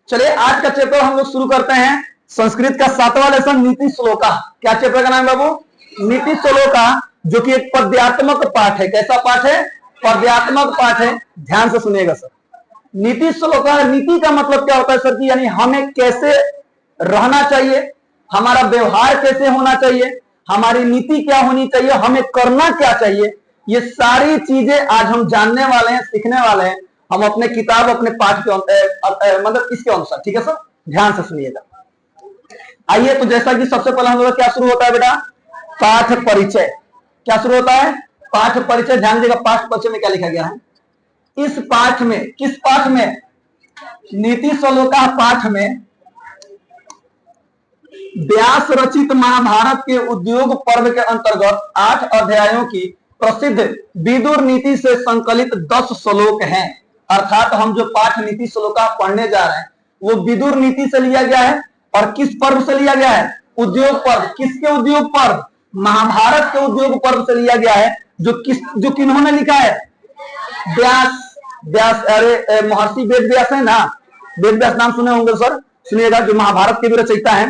चलिए आज का चैप्टर हम लोग शुरू करते हैं। संस्कृत का 7वां लेसन नीति श्लोका। क्या चैप्टर का नाम है बाबू? नीति श्लोका, जो कि एक पद्यात्मक पाठ है। कैसा पाठ है? पद्यात्मक पाठ है। ध्यान से सुनिएगा सर। नीति श्लोका, नीति का मतलब क्या होता है सर जी? यानी हमें कैसे रहना चाहिए, हमारा व्यवहार कैसे होना चाहिए, हमारी नीति क्या होनी चाहिए, हमें करना क्या चाहिए, ये सारी चीजें आज हम जानने वाले हैं, सीखने वाले हैं। हम अपने किताब, अपने पाठ के मतलब इसके अनुसार। ठीक है सर, ध्यान से सुनिएगा। आइए, तो जैसा कि सबसे पहले हम लोग क्या शुरू होता है बेटा? पाठ परिचय। क्या शुरू होता है? पाठ परिचय। ध्यान दीजिएगा, पाठ परिचय में क्या लिखा गया है इस पाठ में? किस पाठ में? नीति श्लोका पाठ में व्यास रचित महाभारत के उद्योग पर्व के अंतर्गत 8 अध्यायों की प्रसिद्ध विदुर नीति से संकलित 10 श्लोक हैं। अर्थात हम जो पाठ नीति श्लोका पढ़ने जा रहे हैं वो विदुर नीति से लिया गया है। और किस पर्व से लिया गया है? उद्योग पर्व। किसके उद्योग पर्व? महाभारत के उद्योग पर्व से लिया गया है। जो किन्होंने लिखा है? व्यास। अरे महर्षि वेद व्यास है ना, वेद व्यास नाम सुने होंगे सर, सुनिएगा। जो महाभारत के भी रचयिता है,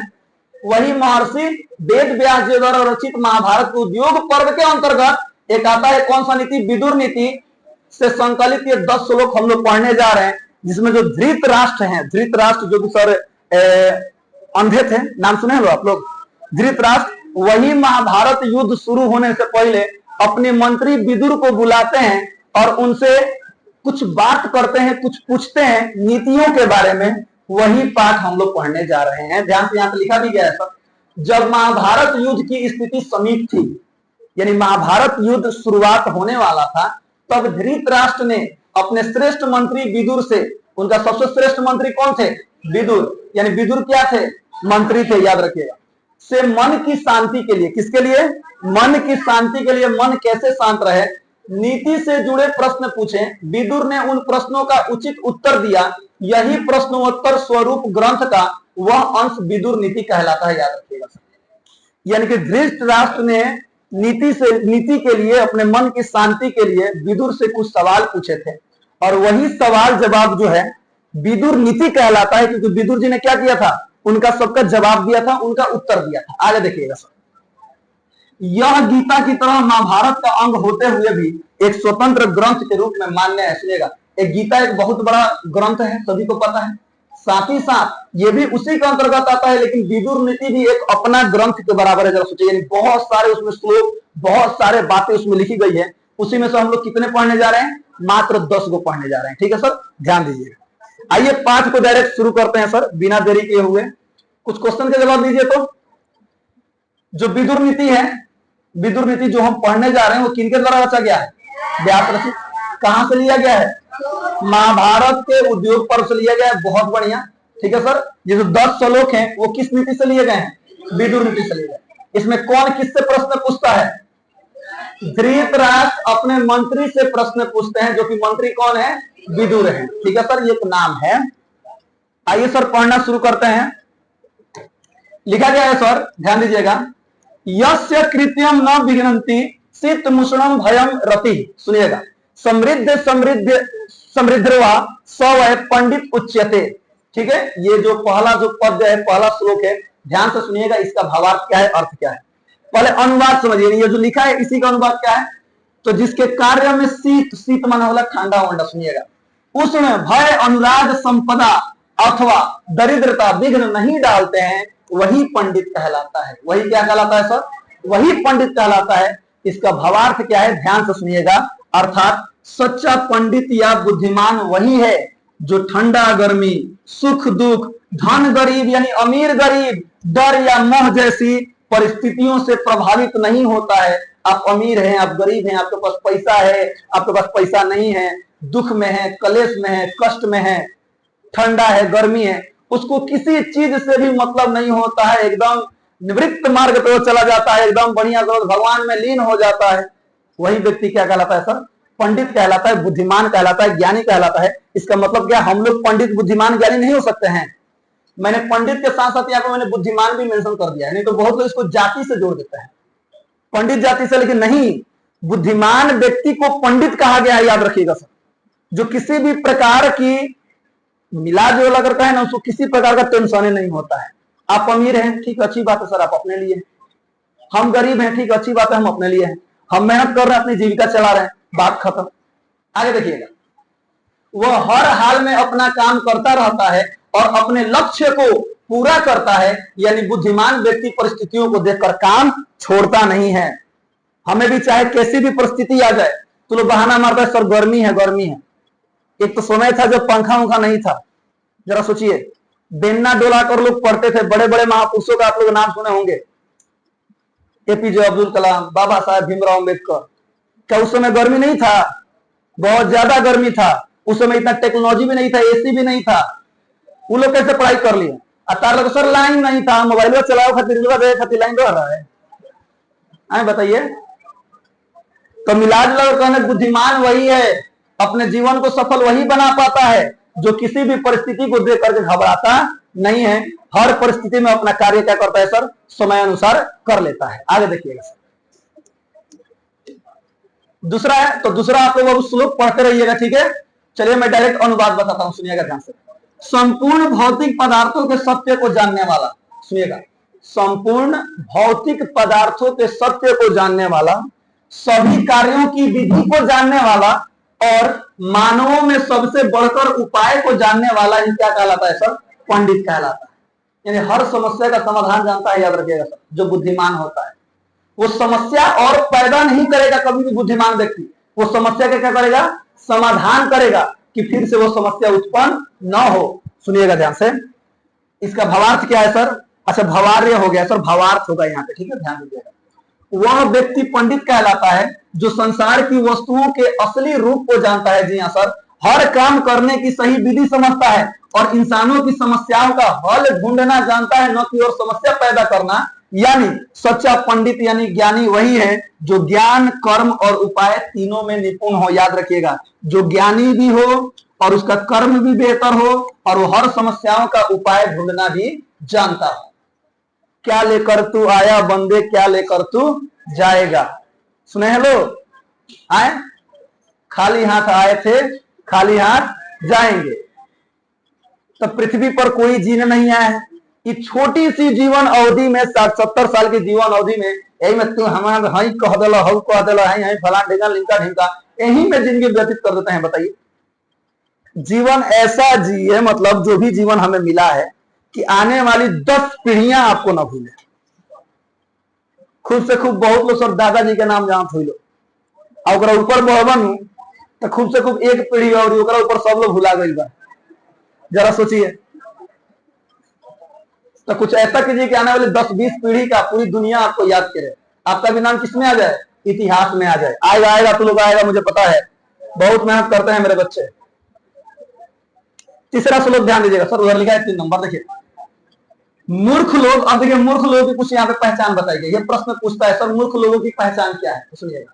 वही महर्षि वेद व्यास जी द्वारा रचित महाभारत के उद्योग पर्व के अंतर्गत एक आता है। कौन सा नीति? विदुर नीति से संकलित ये 10 श्लोक हम लोग पढ़ने जा रहे हैं, जिसमें जो धृतराष्ट्र हैं, धृतराष्ट्र जो कि सर अंधे थे, नाम सुने हो आप लोग? धृतराष्ट्र वही महाभारत युद्ध शुरू होने से पहले अपने मंत्री विदुर को बुलाते हैं और उनसे कुछ बात करते हैं, कुछ पूछते हैं नीतियों के बारे में। वही पाठ हम लोग पढ़ने जा रहे हैं। ध्यान से, यहां पे लिखा भी गया है सर। जब महाभारत युद्ध की स्थिति समीप थी, यानी महाभारत युद्ध शुरुआत होने वाला था, तब धृतराष्ट्र ने अपने श्रेष्ठ मंत्री विदुर से, उनका सबसे श्रेष्ठ मंत्री कौन थे? विदुर। यानी विदुर क्या थे? मंत्री थे, याद रखिएगा। से मन की शांति के लिए, किसके लिए? मन की शांति के लिए, मन कैसे शांत रहे, नीति से जुड़े प्रश्न पूछे। विदुर ने उन प्रश्नों का उचित उत्तर दिया। यही प्रश्नोत्तर स्वरूप ग्रंथ का वह अंश विदुर नीति कहलाता है, याद रखिएगा। यानी कि धृतराष्ट्र ने नीति के लिए, अपने मन की शांति के लिए विदुर से कुछ सवाल पूछे थे, और वही सवाल जवाब जो है विदुर नीति कहलाता है। क्योंकि विदुर जी ने क्या किया था? उनका सबका जवाब दिया था, उनका उत्तर दिया था। आगे देखिएगा सर। यह गीता की तरह महाभारत का अंग होते हुए भी एक स्वतंत्र ग्रंथ के रूप में मान्य है। सुनिएगा, एक गीता एक बहुत बड़ा ग्रंथ है, सभी को पता है। साथ ही साथ ये भी उसी के अंतर्गत आता है, लेकिन विदुर नीति भी एक अपना ग्रंथ के बराबर है। जरा सोचिए, यानी बहुत सारे उसमें श्लोक, बहुत सारे बातें उसमें लिखी गई है। उसी में से हम लोग कितने पढ़ने जा रहे हैं? मात्र 10 को पढ़ने जा रहे हैं। ठीक है सर, ध्यान दीजिएगा। आइए पाठ को डायरेक्ट शुरू करते हैं सर, बिना देरी किए हुए। कुछ क्वेश्चन के जवाब दीजिए। तो जो विदुर नीति है, विदुर नीति जो हम पढ़ने जा रहे हैं, वो किनके द्वारा रचा गया है? व्यास रचित। कहां से लिया गया है? महाभारत के उद्योग पर्व से लिया गया है। बहुत बढ़िया। ठीक है सर, ये जो 10 श्लोक हैं वो किस नीति से लिए गए हैं? विदुर नीति से लिए गए। इसमें कौन किससे प्रश्न पूछता है? धृतराष्ट्र अपने मंत्री से प्रश्न पूछते हैं, जो कि मंत्री कौन है? विदुर है। ठीक है सर, ये एक नाम है। आइए सर पढ़ना शुरू करते हैं। लिखा गया है सर, ध्यान दीजिएगा। यस्य कृत्यम न विघ्नन्ति शीत मुषणम भयम रति। सुनिएगा, समृद्धवा सवय पंडित उच्यते। ठीक है, ये जो पहला जो पद्य है, पहला श्लोक है, ध्यान से सुनिएगा। इसका भावार्थ क्या है, अर्थ क्या है? पहले अनुवाद समझिए। ये जो लिखा है इसी का अनुवाद क्या है? तो जिसके कार्य में शीत, शीत माना होला ठंडा वंडा। सुनिएगा, उष्ण, भय, अनुराग, संपदा अथवा दरिद्रता, विघ्न नहीं डालते हैं, वही पंडित कहलाता है। वही क्या कहलाता है सर? वही पंडित कहलाता है। इसका भावार्थ क्या है? ध्यान से सुनिएगा। अर्थात सच्चा पंडित या बुद्धिमान वही है जो ठंडा गर्मी, सुख दुख, धन गरीब यानी अमीर गरीब, डर या मोह जैसी परिस्थितियों से प्रभावित नहीं होता है। आप अमीर हैं, आप गरीब हैं, आपके पास पैसा है, आपके पास पैसा नहीं है, दुख में है, कलेश में है, कष्ट में है, ठंडा है, गर्मी है, उसको किसी चीज से भी मतलब नहीं होता है। एकदम निवृत्त मार्ग पे वो चला जाता है, एकदम बढ़िया भगवान में लीन हो जाता है। वही व्यक्ति क्या कहलाता है सर? पंडित कहलाता है, बुद्धिमान कहलाता है, ज्ञानी कहलाता है। इसका मतलब क्या? हम लोग पंडित, बुद्धिमान, ज्ञानी नहीं हो सकते हैं। मैंने पंडित के साथ साथ यहाँ पे मैंने बुद्धिमान भी मेंशन कर दिया है। नहीं तो बहुत लोग इसको जाति से जोड़ देते हैं, पंडित जाति से, लेकिन नहीं। बुद्धिमान व्यक्ति को पंडित कहा गया है, याद रखिएगा सर। जो किसी भी प्रकार की मिला जो अगर कहे ना उसको किसी प्रकार का टेंशन नहीं होता है। आप अमीर हैं, ठीक अच्छी बात है सर, आप अपने लिए, हम गरीब हैं, ठीक अच्छी बात है, हम अपने लिए हैं, हम मेहनत कर रहे हैं, अपनी जीविका चला रहे हैं, बात खत्म। आगे देखिएगा, वह हर हाल में अपना काम करता रहता है और अपने लक्ष्य को पूरा करता है, यानी बुद्धिमान व्यक्ति परिस्थितियों को देखकर काम छोड़ता नहीं है। हमें भी चाहे कैसी भी परिस्थिति आ जाए तो लोग बहाना मारता है, सर गर्मी है, गर्मी है। एक तो समय था जब पंखा उंखा नहीं था, जरा सोचिए, बेन्ना डोला कर लोग पढ़ते थे, बड़े बड़े महापुरुषों का आप लोग नाम सुने होंगे, एपीजे अब्दुल कलाम, बाबा साहब भीमराव अम्बेडकर। क्या उस समय गर्मी नहीं था? बहुत ज्यादा गर्मी था। उस समय इतना टेक्नोलॉजी भी नहीं था, एसी भी नहीं था, वो लोग कैसे पढ़ाई कर लिए? तार लगे सर लाइन नहीं था, मोबाइल चलाओ खातिर लाइन रह रहा है, आए बताइए। तो मिलाज लगा कहने बुद्धिमान वही है, अपने जीवन को सफल वही बना पाता है जो किसी भी परिस्थिति को देख करके घबराता नहीं है, हर परिस्थिति में अपना कार्य क्या करता है सर, समय अनुसार कर लेता है। आगे देखिएगा सर, दूसरा है, तो दूसरा आप लोग श्लोक पढ़ते रहिएगा, ठीक है। चलिए मैं डायरेक्ट अनुवाद बताता हूं, सुनिएगा ध्यान से। संपूर्ण भौतिक पदार्थों के सत्य को जानने वाला, सुनिएगा, संपूर्ण भौतिक पदार्थों के सत्य को जानने वाला, सभी कार्यों की विधि को जानने वाला और मानवों में सबसे बढ़कर उपाय को जानने वाला ही क्या कहलाता है सर, पंडित कहलाता है। यानी हर समस्या का समाधान जानता है, याद रखिएगा सर, जो बुद्धिमान होता है। वो समस्या और पैदा नहीं करेगा कभी भी बुद्धिमान व्यक्ति, वो समस्या का क्या करेगा, समाधान करेगा कि फिर से वो समस्या उत्पन्न न हो। सुनिएगा ध्यान से, इसका भावार्थ क्या है सर? अच्छा भावार्य हो गया सर, भावार्थ होगा यहाँ पे, ठीक है, ध्यान दीजिएगा। वह व्यक्ति पंडित कहलाता है जो संसार की वस्तुओं के असली रूप को जानता है। जी हाँ सर, हर काम करने की सही विधि समझता है और इंसानों की समस्याओं का हल ढूंढना जानता है, न कि और समस्या पैदा करना। यानी सच्चा पंडित यानी ज्ञानी वही है जो ज्ञान, कर्म और उपाय तीनों में निपुण हो। याद रखिएगा, जो ज्ञानी भी हो और उसका कर्म भी बेहतर हो और वो हर समस्याओं का उपाय ढूंढना भी जानता हो। क्या लेकर तू आया बंदे, क्या लेकर तू जाएगा? सुने हैं लोग, आए खाली हाथ आए थे, खाली हाथ जाएंगे। तो पृथ्वी पर कोई जीने नहीं आया है, कि छोटी सी जीवन अवधि में 60-70 साल की जीवन अवधि में यही में तू हमारा हई कह दिला, हऊ कह दिला, हई फला ढेगा लिंका ढिंका, यही में जिंदगी व्यतीत कर देते हैं। बताइए, जीवन ऐसा जिए, मतलब जो भी जीवन हमें मिला है कि आने वाली 10 पीढ़ियां आपको ना भूले। खूब से खूब बहुत लोग सर दादाजी के नाम जानत हुई लो, और ऊपर बढ़वन तो खूब से खूब एक पीढ़ी और ऊपर सब लोग भुला गई बा। जरा सोचिए, तो कुछ ऐसा कीजिए कि आने वाली 10-20 पीढ़ी का पूरी दुनिया आपको याद करे, आपका भी नाम किसमें आ जाए, इतिहास में आ जाए। आएगा आएगा तो लोग आएगा, मुझे पता है, बहुत मेहनत करते हैं मेरे बच्चे। तीसरा श्लोक ध्यान दीजिएगा सर, उधर लिखा है 3 नंबर, देखिए। मूर्ख लोग, अब देखिए मूर्ख लोगों की कुछ यहाँ पे पहचान बताई गई। ये प्रश्न पूछता है सर मूर्ख लोगों की पहचान क्या है, तो सुनिएगा।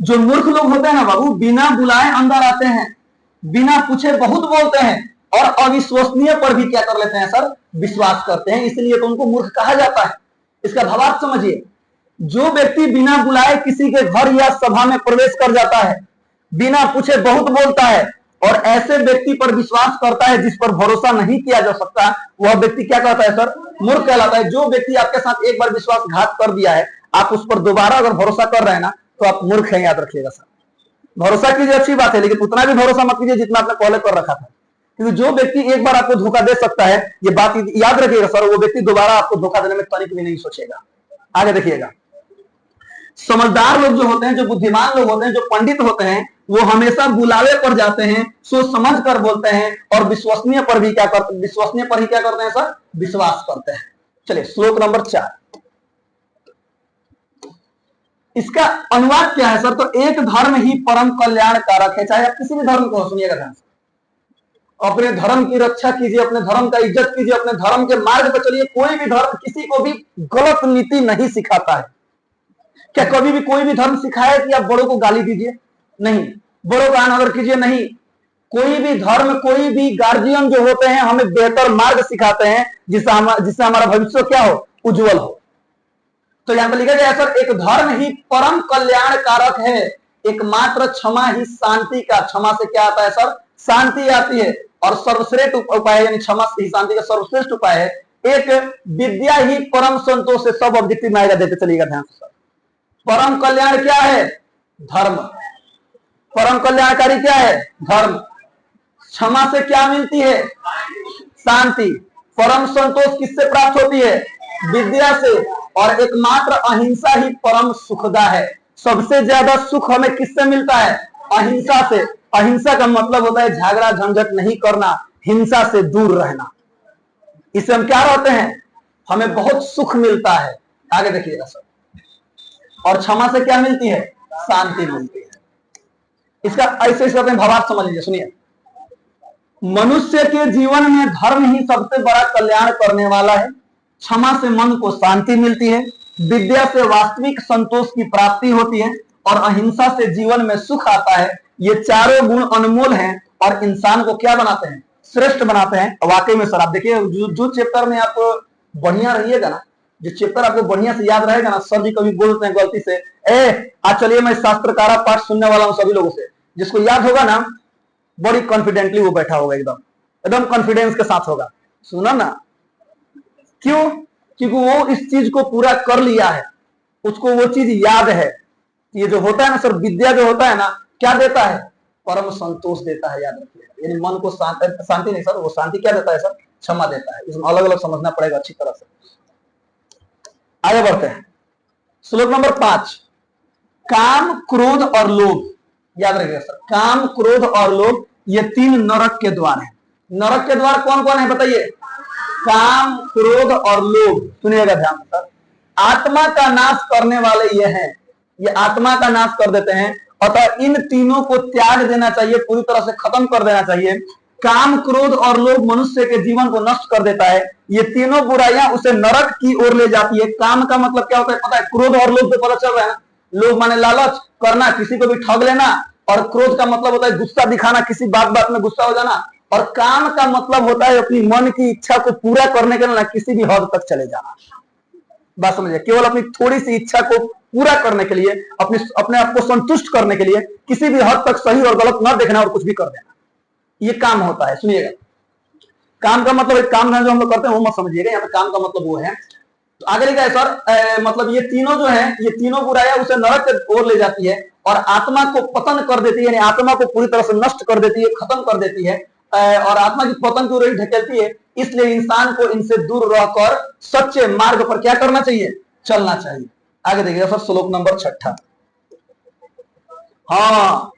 जो मूर्ख लोग होते हैं ना बाबू, बिना बुलाए अंदर आते हैं, बिना पूछे बहुत बोलते हैं और अविश्वसनीय पर भी क्या कर लेते हैं सर, विश्वास करते हैं, इसलिए तो उनको मूर्ख कहा जाता है। इसका भावार्थ समझिए, जो व्यक्ति बिना बुलाए किसी के घर या सभा में प्रवेश कर जाता है, बिना पूछे बहुत बोलता है और ऐसे व्यक्ति पर विश्वास करता है जिस पर भरोसा नहीं किया जा सकता, वह व्यक्ति क्या कहता है सर, मूर्ख कहलाता है। जो व्यक्ति आपके साथ एक बार विश्वासघात कर दिया है, आप उस पर दोबारा अगर भरोसा कर रहे हैं ना, तो आप मूर्ख हैं, याद रखिएगा सर। भरोसा कीजिए अच्छी बात है, लेकिन उतना भी भरोसा मत कीजिए जितना आपने पहले कर रखा था, क्योंकि जो व्यक्ति एक बार आपको धोखा दे सकता है, ये बात याद रखिएगा सर, वो व्यक्ति दोबारा आपको धोखा देने में तनिक भी नहीं सोचेगा। आगे देखिएगा, समझदार लोग जो होते हैं, जो बुद्धिमान लोग होते हैं, जो पंडित होते हैं, वो हमेशा बुलावे पर जाते हैं, सोच समझ कर बोलते हैं और विश्वसनीय पर ही क्या करते हैं सर, विश्वास करते हैं। चलिए श्लोक नंबर 4, इसका अनुवाद क्या है सर? तो एक धर्म ही परम कल्याण कारक है, चाहे आप किसी भी धर्म को, सुनिएगा ध्यान से। अपने धर्म की रक्षा कीजिए, अपने धर्म का इज्जत कीजिए, अपने धर्म के मार्ग पर चलिए। कोई भी धर्म किसी को भी गलत नीति नहीं सिखाता है। क्या कभी भी कोई भी धर्म सिखाया कि आप बड़ों को गाली दीजिए? नहीं। बड़ों का अनादर कीजिए? नहीं। कोई भी धर्म, कोई भी गार्जियन जो होते हैं, हमें बेहतर मार्ग सिखाते हैं जिससे हमारा भविष्य क्या हो, उज्जवल हो। तो यहां पर लिखा गया सर, एक धर्म ही परम कल्याण कारक है, एकमात्र क्षमा ही शांति का, क्षमा से क्या आता है सर, शांति आती है। और सर्वश्रेष्ठ उपाय यानी क्षमा ही शांति का सर्वश्रेष्ठ उपाय है। एक विद्या ही परम संतोष से सब ऑब्जेक्टिव में आएगा, देते चलिएगा ध्यान से। परम कल्याण क्या है? धर्म। परम कल्याणकारी क्या है? धर्म। क्षमा से क्या मिलती है? शांति। परम संतोष किससे प्राप्त होती है? विद्या से। और एकमात्र अहिंसा ही परम सुखदा है। सबसे ज्यादा सुख हमें किससे मिलता है? अहिंसा से। अहिंसा का मतलब होता है झगड़ा झंझट नहीं करना, हिंसा से दूर रहना। इससे हम क्या रहते हैं? हमें बहुत सुख मिलता है। आगे देखिएगा सर। और क्षमा से क्या मिलती है? शांति मिलती है। इसका ऐसे अपने भावार्थ समझ लीजिए, सुनिए। मनुष्य के जीवन में धर्म ही सबसे बड़ा कल्याण करने वाला है। क्षमा से मन को शांति मिलती है, विद्या से वास्तविक संतोष की प्राप्ति होती है, और अहिंसा से जीवन में सुख आता है। ये चारों गुण अनमोल हैं और इंसान को क्या बनाते हैं? श्रेष्ठ बनाते हैं। वाकई में सर आप देखिए, जो चैप्टर में आप बढ़िया रहिएगा ना, जो चैप्टर आपको बढ़िया से याद रहेगा ना, सर जी कभी बोलते हैं गलती से, आज चलिए मैं शास्त्रकारा पाठ सुनने वाला हूं सभी लोगों से, जिसको याद होगा ना बड़ी कॉन्फिडेंटली वो बैठा होगा, एकदम एकदम कॉन्फिडेंस के साथ होगा। सुना ना? क्यों? क्योंकि वो इस चीज को पूरा कर लिया है, उसको वो चीज याद है। ये जो होता है ना सर, विद्या जो होता है ना, क्या देता है? परम संतोष देता है, याद रखिए। यानी मन को शांति नहीं सर, वो शांति क्या देता है सर? क्षमा देता है। इसमें अलग अलग समझना पड़ेगा अच्छी तरह से। आगे बढ़ते हैं। श्लोक नंबर 5। काम, क्रोध और लोभ। याद रखिएगा सर, काम, क्रोध और लोभ ये 3 नरक के द्वार हैं। नरक के द्वार कौन कौन है बताइए? काम, क्रोध और लोभ। सुनिएगा ध्यान से सर। आत्मा का नाश करने वाले ये हैं, ये आत्मा का नाश कर देते हैं। अतः इन तीनों को त्याग देना चाहिए, पूरी तरह से खत्म कर देना चाहिए। काम, क्रोध और लोभ मनुष्य के जीवन को नष्ट कर देता है। ये तीनों बुराइयां उसे नरक की ओर ले जाती है। काम का मतलब क्या होता है पता है? क्रोध और लोभ तो पता चल रहा है ना। लोभ माने लालच करना, किसी को भी ठग लेना। और क्रोध का मतलब होता है गुस्सा दिखाना, किसी बात में गुस्सा हो जाना। और काम का मतलब होता है अपनी मन की इच्छा को पूरा करने के लिए किसी भी हद तक चले जाना। बात समझिए, केवल अपनी थोड़ी सी इच्छा को पूरा करने के लिए, अपने आप को संतुष्ट करने के लिए किसी भी हद तक सही और गलत न देखना और कुछ भी कर देना, ये काम होता है। सुनिएगा, काम का मतलब एक काम है जो हम लोग करते हैं वो मत समझिएगा। यहाँ पे काम का मतलब वो है। तो आगे लिखा है सर, मतलब ये तीनों जो है, ये तीनों बुराइयां उसे नरक की ओर ले जाती है और आत्मा को पतन कर देती है, यानी आत्मा को पूरी तरह से नष्ट कर देती है, खत्म कर देती है, और आत्मा की पतन की ओर ढकेलती है। इसलिए इंसान को इनसे दूर रहकर सच्चे मार्ग पर क्या करना चाहिए? चलना चाहिए। आगे देखिए सर, श्लोक नंबर 6। हाँ,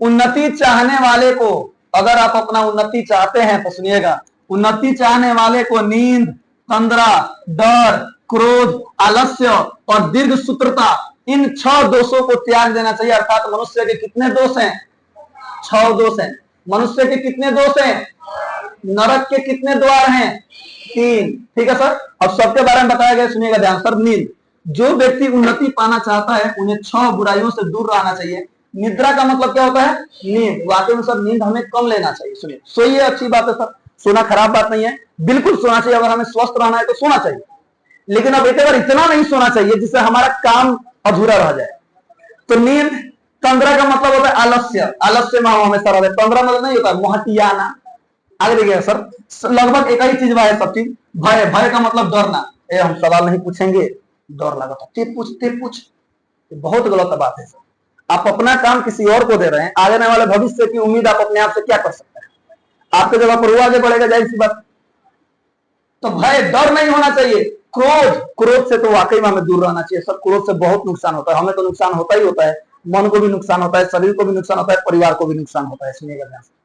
उन्नति चाहने वाले को, अगर आप अपना उन्नति चाहते हैं तो सुनिएगा, उन्नति चाहने वाले को नींद, तंद्रा, डर, क्रोध, आलस्य और दीर्घ सूत्रता, इन 6 दोषों को त्याग देना चाहिए। अर्थात मनुष्य के कितने दोष हैं? 6 दोष हैं। मनुष्य के कितने दोष हैं? नरक के कितने द्वार हैं? 3। ठीक है सर। अब सबके बारे में बताया गया, सुनिएगा ध्यान सर। नींद, जो व्यक्ति उन्नति पाना चाहता है उन्हें 6 बुराइयों से दूर रहना चाहिए। निद्रा का मतलब क्या होता है? नींद। वाकई में सर नींद हमें कम लेना चाहिए। सुनिए, सोइए, अच्छी बात है सर, सोना खराब बात नहीं है, बिल्कुल सोना चाहिए। अगर हमें स्वस्थ रहना है तो सोना चाहिए, लेकिन अब एक बार इतना नहीं सोना चाहिए जिससे हमारा काम अधूरा रह जाए। तो नींद। तंद्रा का मतलब होता है आलस्य, आलस्य में हम हमेशा रहते। तंद्रा मतलब नहीं होता महटियाना। आगे देखिएगा सर, लगभग एक ही चीज है सब चीज। भय, भय का मतलब डरना। हम सवाल नहीं पूछेंगे, डर लगा था, ते पूछ, बहुत गलत बात है सर। आप अपना काम किसी और को दे रहे हैं, आगे आने वाले भविष्य की उम्मीद आप अपने आप से क्या कर सकते हैं? आपके जगह पर वो आगे बढ़ेगा, जाहिर सी बात। तो भय, डर नहीं होना चाहिए। क्रोध, क्रोध से तो वाकई में हमें दूर रहना चाहिए सर। क्रोध से बहुत नुकसान होता है, हमें तो नुकसान होता ही होता है, मन को भी नुकसान होता है, शरीर को भी नुकसान होता है, परिवार को भी नुकसान होता है। सुनिएगा ध्यान से।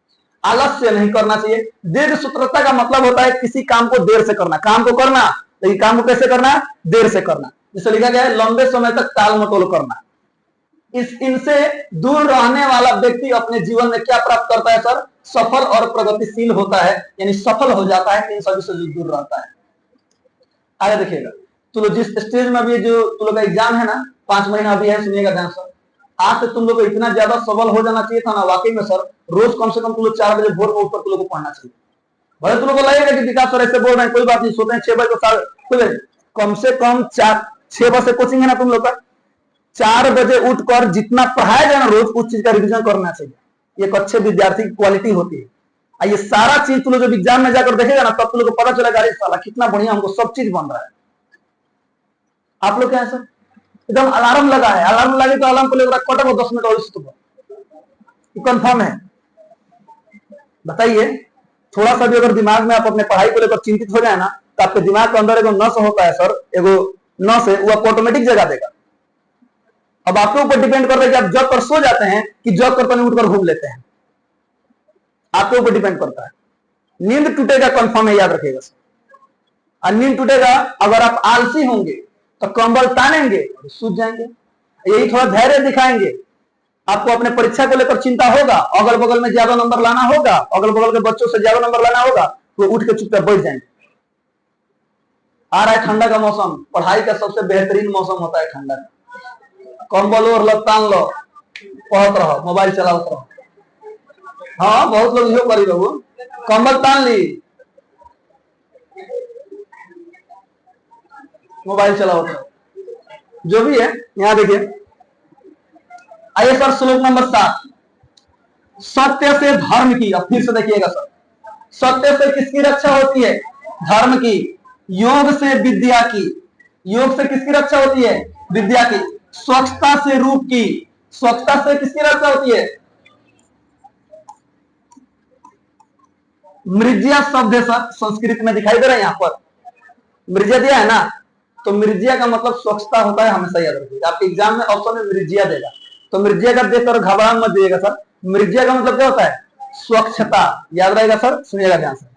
आलस्य नहीं करना चाहिए। दीर्घ सूत्रता का मतलब होता है किसी काम को देर से करना। काम को करना, लेकिन काम को कैसे करना? देर से करना। जैसे लिखा गया है, लंबे समय तक टाल मटोल करना। इनसे दूर रहने वाला व्यक्ति अपने जीवन में क्या प्राप्त करता है सर? सफल और प्रगतिशील होता है, यानी सफल हो जाता है। इन सभी से दूर रहता है। आगे देखिएगा, तो जिस स्टेज में अभी जो तुम लोग का एग्जाम है ना, 5 महीना अभी है, सुनिएगा ध्यान सर। आज से तुम लोग को इतना ज्यादा सबल हो जाना चाहिए था ना, वाकई में सर। रोज कम से कम तुम लोग 4 बजे भोर में उठकर तुम लोग को पढ़ना चाहिए। भले तुम लोग को लगेगा कि विकास सर ऐसे बोल रहे हैं, कोई बात नहीं, सोते हैं 6 बजे को, कम से कम 6 बजे कोचिंग है ना तुम लोग का। 4 बजे उठकर जितना पढ़ाया जाए ना रोज, उस चीज का रिविजन करना चाहिए। ये एक अच्छे विद्यार्थी की क्वालिटी होती है। ये सारा चीज तुम लोग जब एग्जाम में जाकर देखेगा ना, तब तुम लोग को पता चलेगा अरे साला कितना बढ़िया हमको सब चीज बन रहा है। आप लोग क्या है सर, एकदम अलार्म लगा है, अलार्म लगे तो अलार्म को लेकर कटो 10 मिनट और सुबह कंफर्म है। बताइए, थोड़ा सा भी अगर दिमाग में आप अपने पढ़ाई को लेकर चिंतित हो जाए ना, तो आपके दिमाग के अंदर एगो नस होता है सर, एगो नस है, वो आपको ऑटोमेटिक जगा देगा। अब आपके ऊपर डिपेंड करता है कि आप जॉब पर सो जाते हैं कि जॉब करते नहीं उठकर घूम लेते हैं, आपके ऊपर डिपेंड करता है। नींद टूटेगा कंफर्म है, याद रखिएगा सर। और नींद टूटेगा अगर आप आलसी होंगे तो कंबल तानेंगे और सूझ जाएंगे। यही थोड़ा धैर्य दिखाएंगे, आपको अपने परीक्षा को लेकर चिंता होगा, अगल बगल में ज्यादा नंबर लाना होगा, अगल बगल के बच्चों से ज्यादा नंबर लाना होगा, तो उठ के चुपचाप बैठ जाएंगे। आ रहा है ठंडा का मौसम, पढ़ाई का सबसे बेहतरीन मौसम होता है ठंडा का। कंबल और लग तान लो, पढ़ते रहो, मोबाइल चलाते रहो। हाँ, बहुत लोग यो करी बाबू, कंबल तान ली, मोबाइल चलाओ, जो भी है। यहां देखिए, आइए सर श्लोक नंबर 7, सत्य से धर्म की। अब फिर से देखिएगा सर, सत्य से किसकी रक्षा होती है? धर्म की। योग से विद्या की। योग से किसकी रक्षा होती है? विद्या की। स्वच्छता से रूप की। स्वच्छता से किसकी रक्षा होती है? मृज्या शब्द है सर, संस्कृत में दिखाई दे रहा है यहां पर, मृज्या दिया है ना, तो मृज्या का मतलब स्वच्छता होता है, हमेशा याद रखिएगा। आपके एग्जाम में ऑप्शन में मृज्या देगा, तो मृज्या का देखकर घबरा मत दिएगा सर। मृज्या का मतलब क्या होता है? स्वच्छता, याद रहेगा सर, सुनिएगा ध्यान से।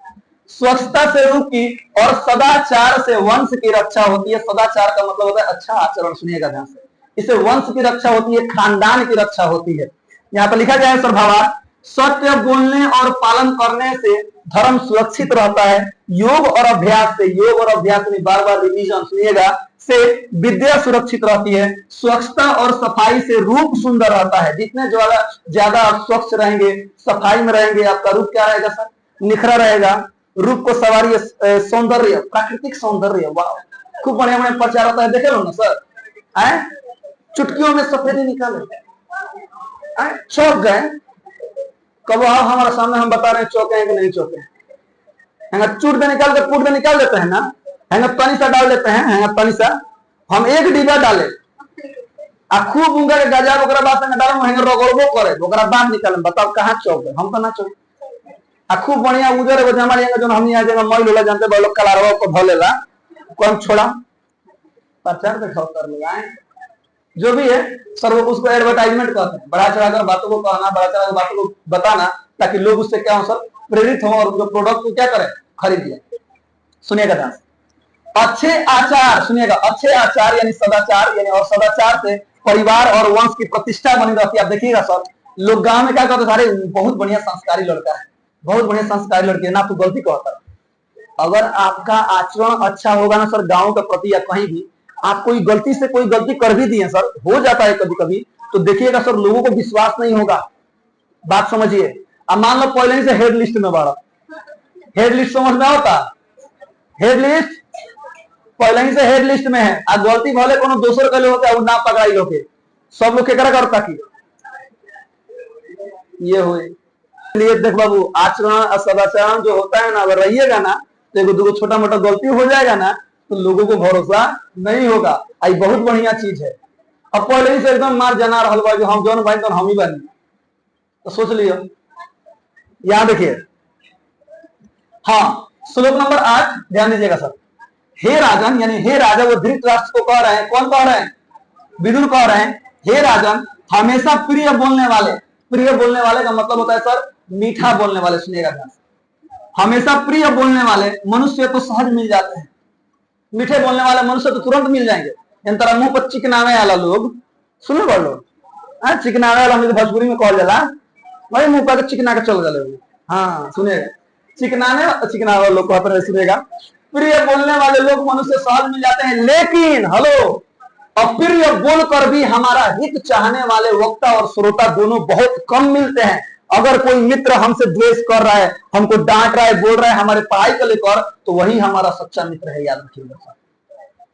स्वच्छता से रूप की और सदाचार से वंश की रक्षा होती है। सदाचार का मतलब होता है अच्छा आचरण, सुनिएगा ध्यान से। इससे वंश की रक्षा होती है, खानदान की रक्षा होती है। यहाँ पर लिखा गया है सर भावार्थ, सत्य बोलने और पालन करने से धर्म सुरक्षित रहता है। योग और अभ्यास से, योग और अभ्यास में बार बार रिवीजन सुनिएगा, से विद्या सुरक्षित रहती है। स्वच्छता और सफाई से रूप सुंदर रहता है। जितने ज्यादा आप स्वच्छ रहेंगे, सफाई में रहेंगे, आपका रूप क्या रहेगा सर? निखरा रहेगा। रूप को सवारी सौंदर्य, प्राकृतिक सौंदर्य, वाह, खूब बढ़िया बढ़िया प्रचार होता है, देखे लो ना सर। चुटकियों में सफेदी निकाले, चौक गए, कब आओ हमारे सामने, हम बता रहे हैं चौके हैं कि नहीं चौके हैं। चूट दे निकाल के पुट दे निकाल देते हैं ना, हैंगा पानी सा डाल देते हैं, हैंगा पानी सा हम एक डिब्बा डाले आ खूब उनका के गजा ओकरा बाद में डालम, हैंगा रगड़बो करे, ओकरा बाद निकालम, बताओ कहां चौक है? हम तो ना चौक। आ खूब बढ़िया उजर एगो जमा लेंगे, जो हम यहाँ जगह मैल होला जानते बा, लोग कलारवा को धो लेला, कौन छोड़ा प्रचार दिखाओ कर लगाए, जो भी है सर, वो उसको एडवर्टाइजमेंट कहते हैं। बड़ा चढ़ाकर बातों को कहना, बड़ा चढ़ाकर बातों को बताना, ताकि लोग उससे क्या हो सर, प्रेरित हो और उनके प्रोडक्ट को क्या करें, खरीद लें। सुनिएगा ध्यान से, अच्छे आचार, सुनिएगा, अच्छे आचार यानी सदाचार, यानी और सदाचार से परिवार और वंश की प्रतिष्ठा बनी रहती है। आप देखिएगा सर, लोग गांव में क्या कहते हैं, सारे बहुत बढ़िया संस्कारी लड़का है, बहुत बढ़िया संस्कारी लड़की है ना, आपको गलती कहता है। अगर आपका आचरण अच्छा होगा ना सर, गांव के प्रति या कहीं भी, आप कोई गलती से कोई गलती कर भी दिए सर, हो जाता है कभी कभी, तो देखिएगा सर लोगों को विश्वास नहीं होगा। बात समझिए। अब मान लो पहले ही से हेड लिस्ट में बढ़ा, हेड लिस्ट समझ में होता, हेड लिस्ट पहले ही से हेड लिस्ट में है, आ गलती भले कोनो दोसर के लोग होते ना पकड़ाई लोग, सब लोग क्या करता कि ये हुए। इसलिए देख बाबू, आचरण सदाचरण जो होता है ना, अगर रहिएगा ना, तो एक दो छोटा मोटा गलती हो जाएगा ना, तो लोगों को भरोसा नहीं होगा। आई बहुत बढ़िया चीज है। अब पहले ही से एकदम मार जना रहल बा, जो हम जौन भाई तो हम ही बनी, तो सोच लियो। यहां देखिए, हाँ, श्लोक नंबर 8 ध्यान दीजिएगा सर। हे राजन, यानी हे राजा, वो धृतराष्ट्र को कह रहे हैं, कौन कह रहे हैं? विदुर कह रहे हैं, हे राजन, हमेशा प्रिय बोलने वाले। प्रिय बोलने वाले का मतलब होता है सर मीठा बोलने वाले, सुनिएगा ध्यान से। हमेशा प्रिय बोलने वाले मनुष्य तो सहज मिल जाते हैं, मीठे बोलने वाले मनुष्य तो तुरंत मिल जाएंगे। इन तरह मुंह पर चिकनावे वाला लोग, सुनो बड़ लोग, चिकनावे वाला हम भोजपुरी में कहल जाला, भाई मुंह पर चिकना के चल गए। हाँ सुनिएगा, चिकनावे लोग कहते हैं, सुनिएगा, प्रिय बोलने वाले लोग मनुष्य सहज मिल जाते हैं, लेकिन हेलो, अप्रिय बोलकर भी हमारा हित चाहने वाले वक्ता और श्रोता दोनों बहुत कम मिलते हैं। अगर कोई मित्र हमसे द्वेष कर रहा है, हमको डांट रहा है, बोल रहा है हमारे पढ़ाई को लेकर, तो वही हमारा सच्चा मित्र है, याद रखिएगा।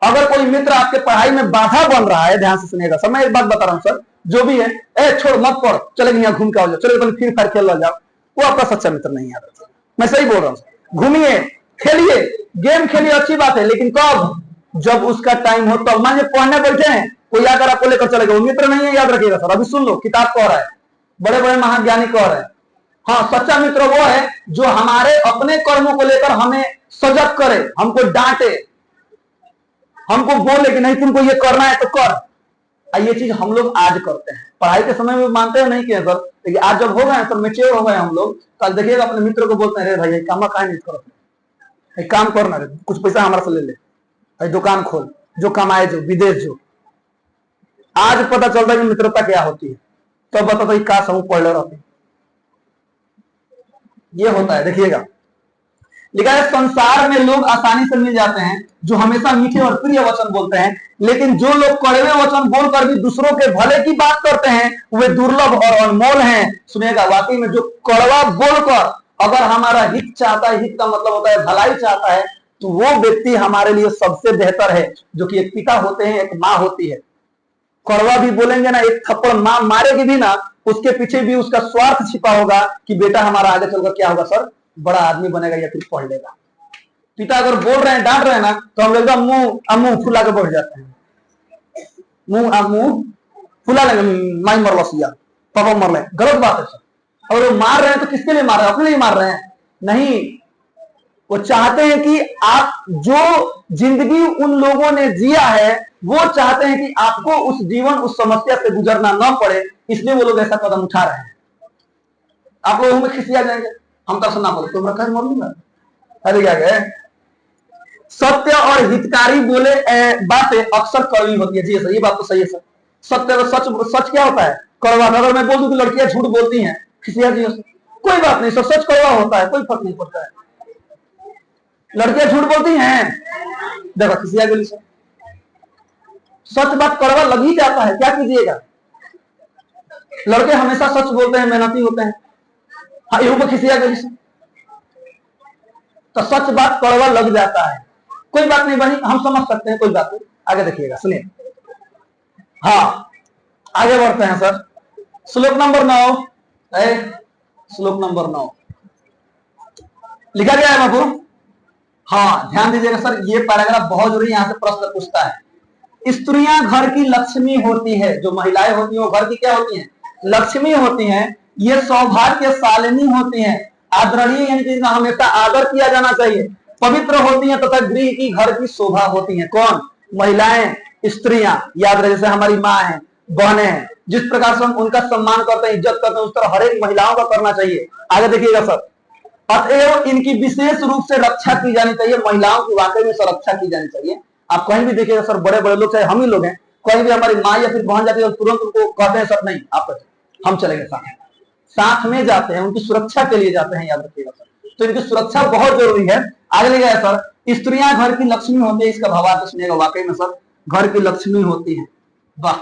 अगर कोई मित्र आपके पढ़ाई में बाधा बन रहा है, ध्यान से सुनिएगा सर, मैं एक बात बता रहा हूं सर, जो भी है, ए छोड़ मत पढ़, चले यहाँ घूम के आओ, चलो फिर फायर खेल जाओ, वो आपका सच्चा मित्र नहीं है। मैं सही बोल रहा हूँ। घूमिए, खेलिए, गेम खेलिए, अच्छी बात है, लेकिन कब? जब उसका टाइम हो तब। मान लीजिए पढ़ने बैठे हैं, कोई आकर आपको लेकर चलेगा, वो मित्र नहीं है, याद रखिएगा सर। अभी सुन लो, किताब कह रहा है, बड़े बड़े महाज्ञानी कह रहे हैं। हाँ, सच्चा मित्र वो है जो हमारे अपने कर्मों को लेकर हमें सजग करे, हमको डांटे, हमको बोले कि नहीं तुमको ये करना है तो कर। ये चीज हम लोग आज करते हैं, पढ़ाई के समय में मानते हैं नहीं किया सर, लेकिन आज जब हो गए सर, मेच्योर हो गए हम लोग, कल देखिएगा अपने मित्र को बोलते हैं, अरे भाई काम का नहीं करो, एक काम करना रे, कुछ पैसा हमारे से ले ले, दुकान खोल, जो कमाए, जो विदेश जो। आज पता चलता है कि मित्रता क्या होती है, तब तो बताता काश हम पढ़ ले रहते। ये होता है, देखिएगा लिखा है, संसार में लोग आसानी से मिल जाते हैं जो हमेशा मीठे और प्रिय वचन बोलते हैं, लेकिन जो लोग कड़वे वचन बोलकर भी दूसरों के भले की बात करते हैं वे दुर्लभ और अनमोल हैं। सुनिएगा, वाकई में जो कड़वा बोलकर अगर हमारा हित चाहता है, हित का मतलब होता है भलाई चाहता है, तो वो व्यक्ति हमारे लिए सबसे बेहतर है, जो कि एक पिता होते हैं, एक माँ होती है। कड़वा भी बोलेंगे ना, एक थप्पड़ माँ मारेगी भी ना, उसके पीछे भी उसका स्वार्थ छिपा होगा कि बेटा हमारा आगे चलकर क्या होगा सर, बड़ा आदमी बनेगा या फिर पढ़ लेगा। पिता अगर बोल रहे हैं, डांट रहे हैं ना, तो हम एकदम मुंह फुला के बैठ जाते हैं, मुंह फुला लेंगे, माई मर लसिया, पापा मर ले, गलत बात है सर। और वो मार रहे हैं तो किसके लिए मार रहे हैं? अपने लिए मार रहे हैं? नहीं, वो चाहते हैं कि आप जो जिंदगी उन लोगों ने जिया है, वो चाहते हैं कि आपको उस जीवन, उस समस्या से गुजरना न पड़े, इसलिए वो लोग ऐसा कदम उठा रहे हैं। आप लोगों में खिसिया जाएंगे, हम तो सुना बोले तुम रखा मर लूंगा, अरे क्या गए। सत्य और हितकारी बोले बातें अक्सर कड़वी होती है। जी सर, ये बात तो सही है सर। सत्य और सच क्या होता है? कड़वा। अगर मैं बोल दूं कि लड़कियां झूठ बोलती हैं, खिसिया जी कोई बात नहीं सर, सच कड़वा होता है, कोई फर्क नहीं पड़ता है। लड़कियां झूठ बोलती हैं, देखो खिसिया गई सर, सच बात कड़वा लग ही जाता है, क्या कीजिएगा। लड़के हमेशा सच बोलते हैं, मेहनती होते हैं, हाँ यूं खिसिया गई सर, तो सच बात कड़वा लग जाता है। कोई बात नहीं बनी, हम समझ सकते हैं, कोई बात नहीं। आगे देखिएगा, सुनिए। हाँ, आगे बढ़ते हैं सर। श्लोक नंबर 9, श्लोक नंबर 9 लिखा गया है बाबू। हाँ, ध्यान दीजिएगा सर, ये पैराग्राफ बहुत जरूरी, यहां से प्रश्न पूछता है। स्त्रियां घर की लक्ष्मी होती है, जो महिलाएं होती हैं वो घर की क्या होती हैं? लक्ष्मी होती हैं। ये सौभाग्यशालिनी होती हैं, आदरणीय, यानी कि हमेशा आदर किया जाना चाहिए। पवित्र होती हैं तथा गृह की, घर की शोभा होती हैं। कौन? महिलाएं, स्त्रियां। याद रहे, जैसे हमारी माँ है, बहनें हैं, जिस प्रकार से हम उनका सम्मान करते हैं, इज्जत करते हैं, उस तरह हर एक महिलाओं का करना चाहिए। आगे देखिएगा सर, अतएव इनकी विशेष रूप से रक्षा की जानी चाहिए। महिलाओं की वाकई में सुरक्षा की जानी चाहिए। आप कहीं भी देखिएगा सर, बड़े बड़े लोग, चाहे हम ही लोग हैं, कहीं भी हमारी माँ या फिर बहन जाती है, तुरंत उनको कहते हैं सर नहीं आप हम चलेंगे साथ में जाते हैं, उनकी सुरक्षा के लिए जाते हैं, याद रखिएगा सर। तो इनकी सुरक्षा बहुत जरूरी है। आगे ले गया सर, स्त्रियां घर की लक्ष्मी होती है, इसका भावार्थ सुनिएगा, वाकई में सर घर की लक्ष्मी होती है। वाह,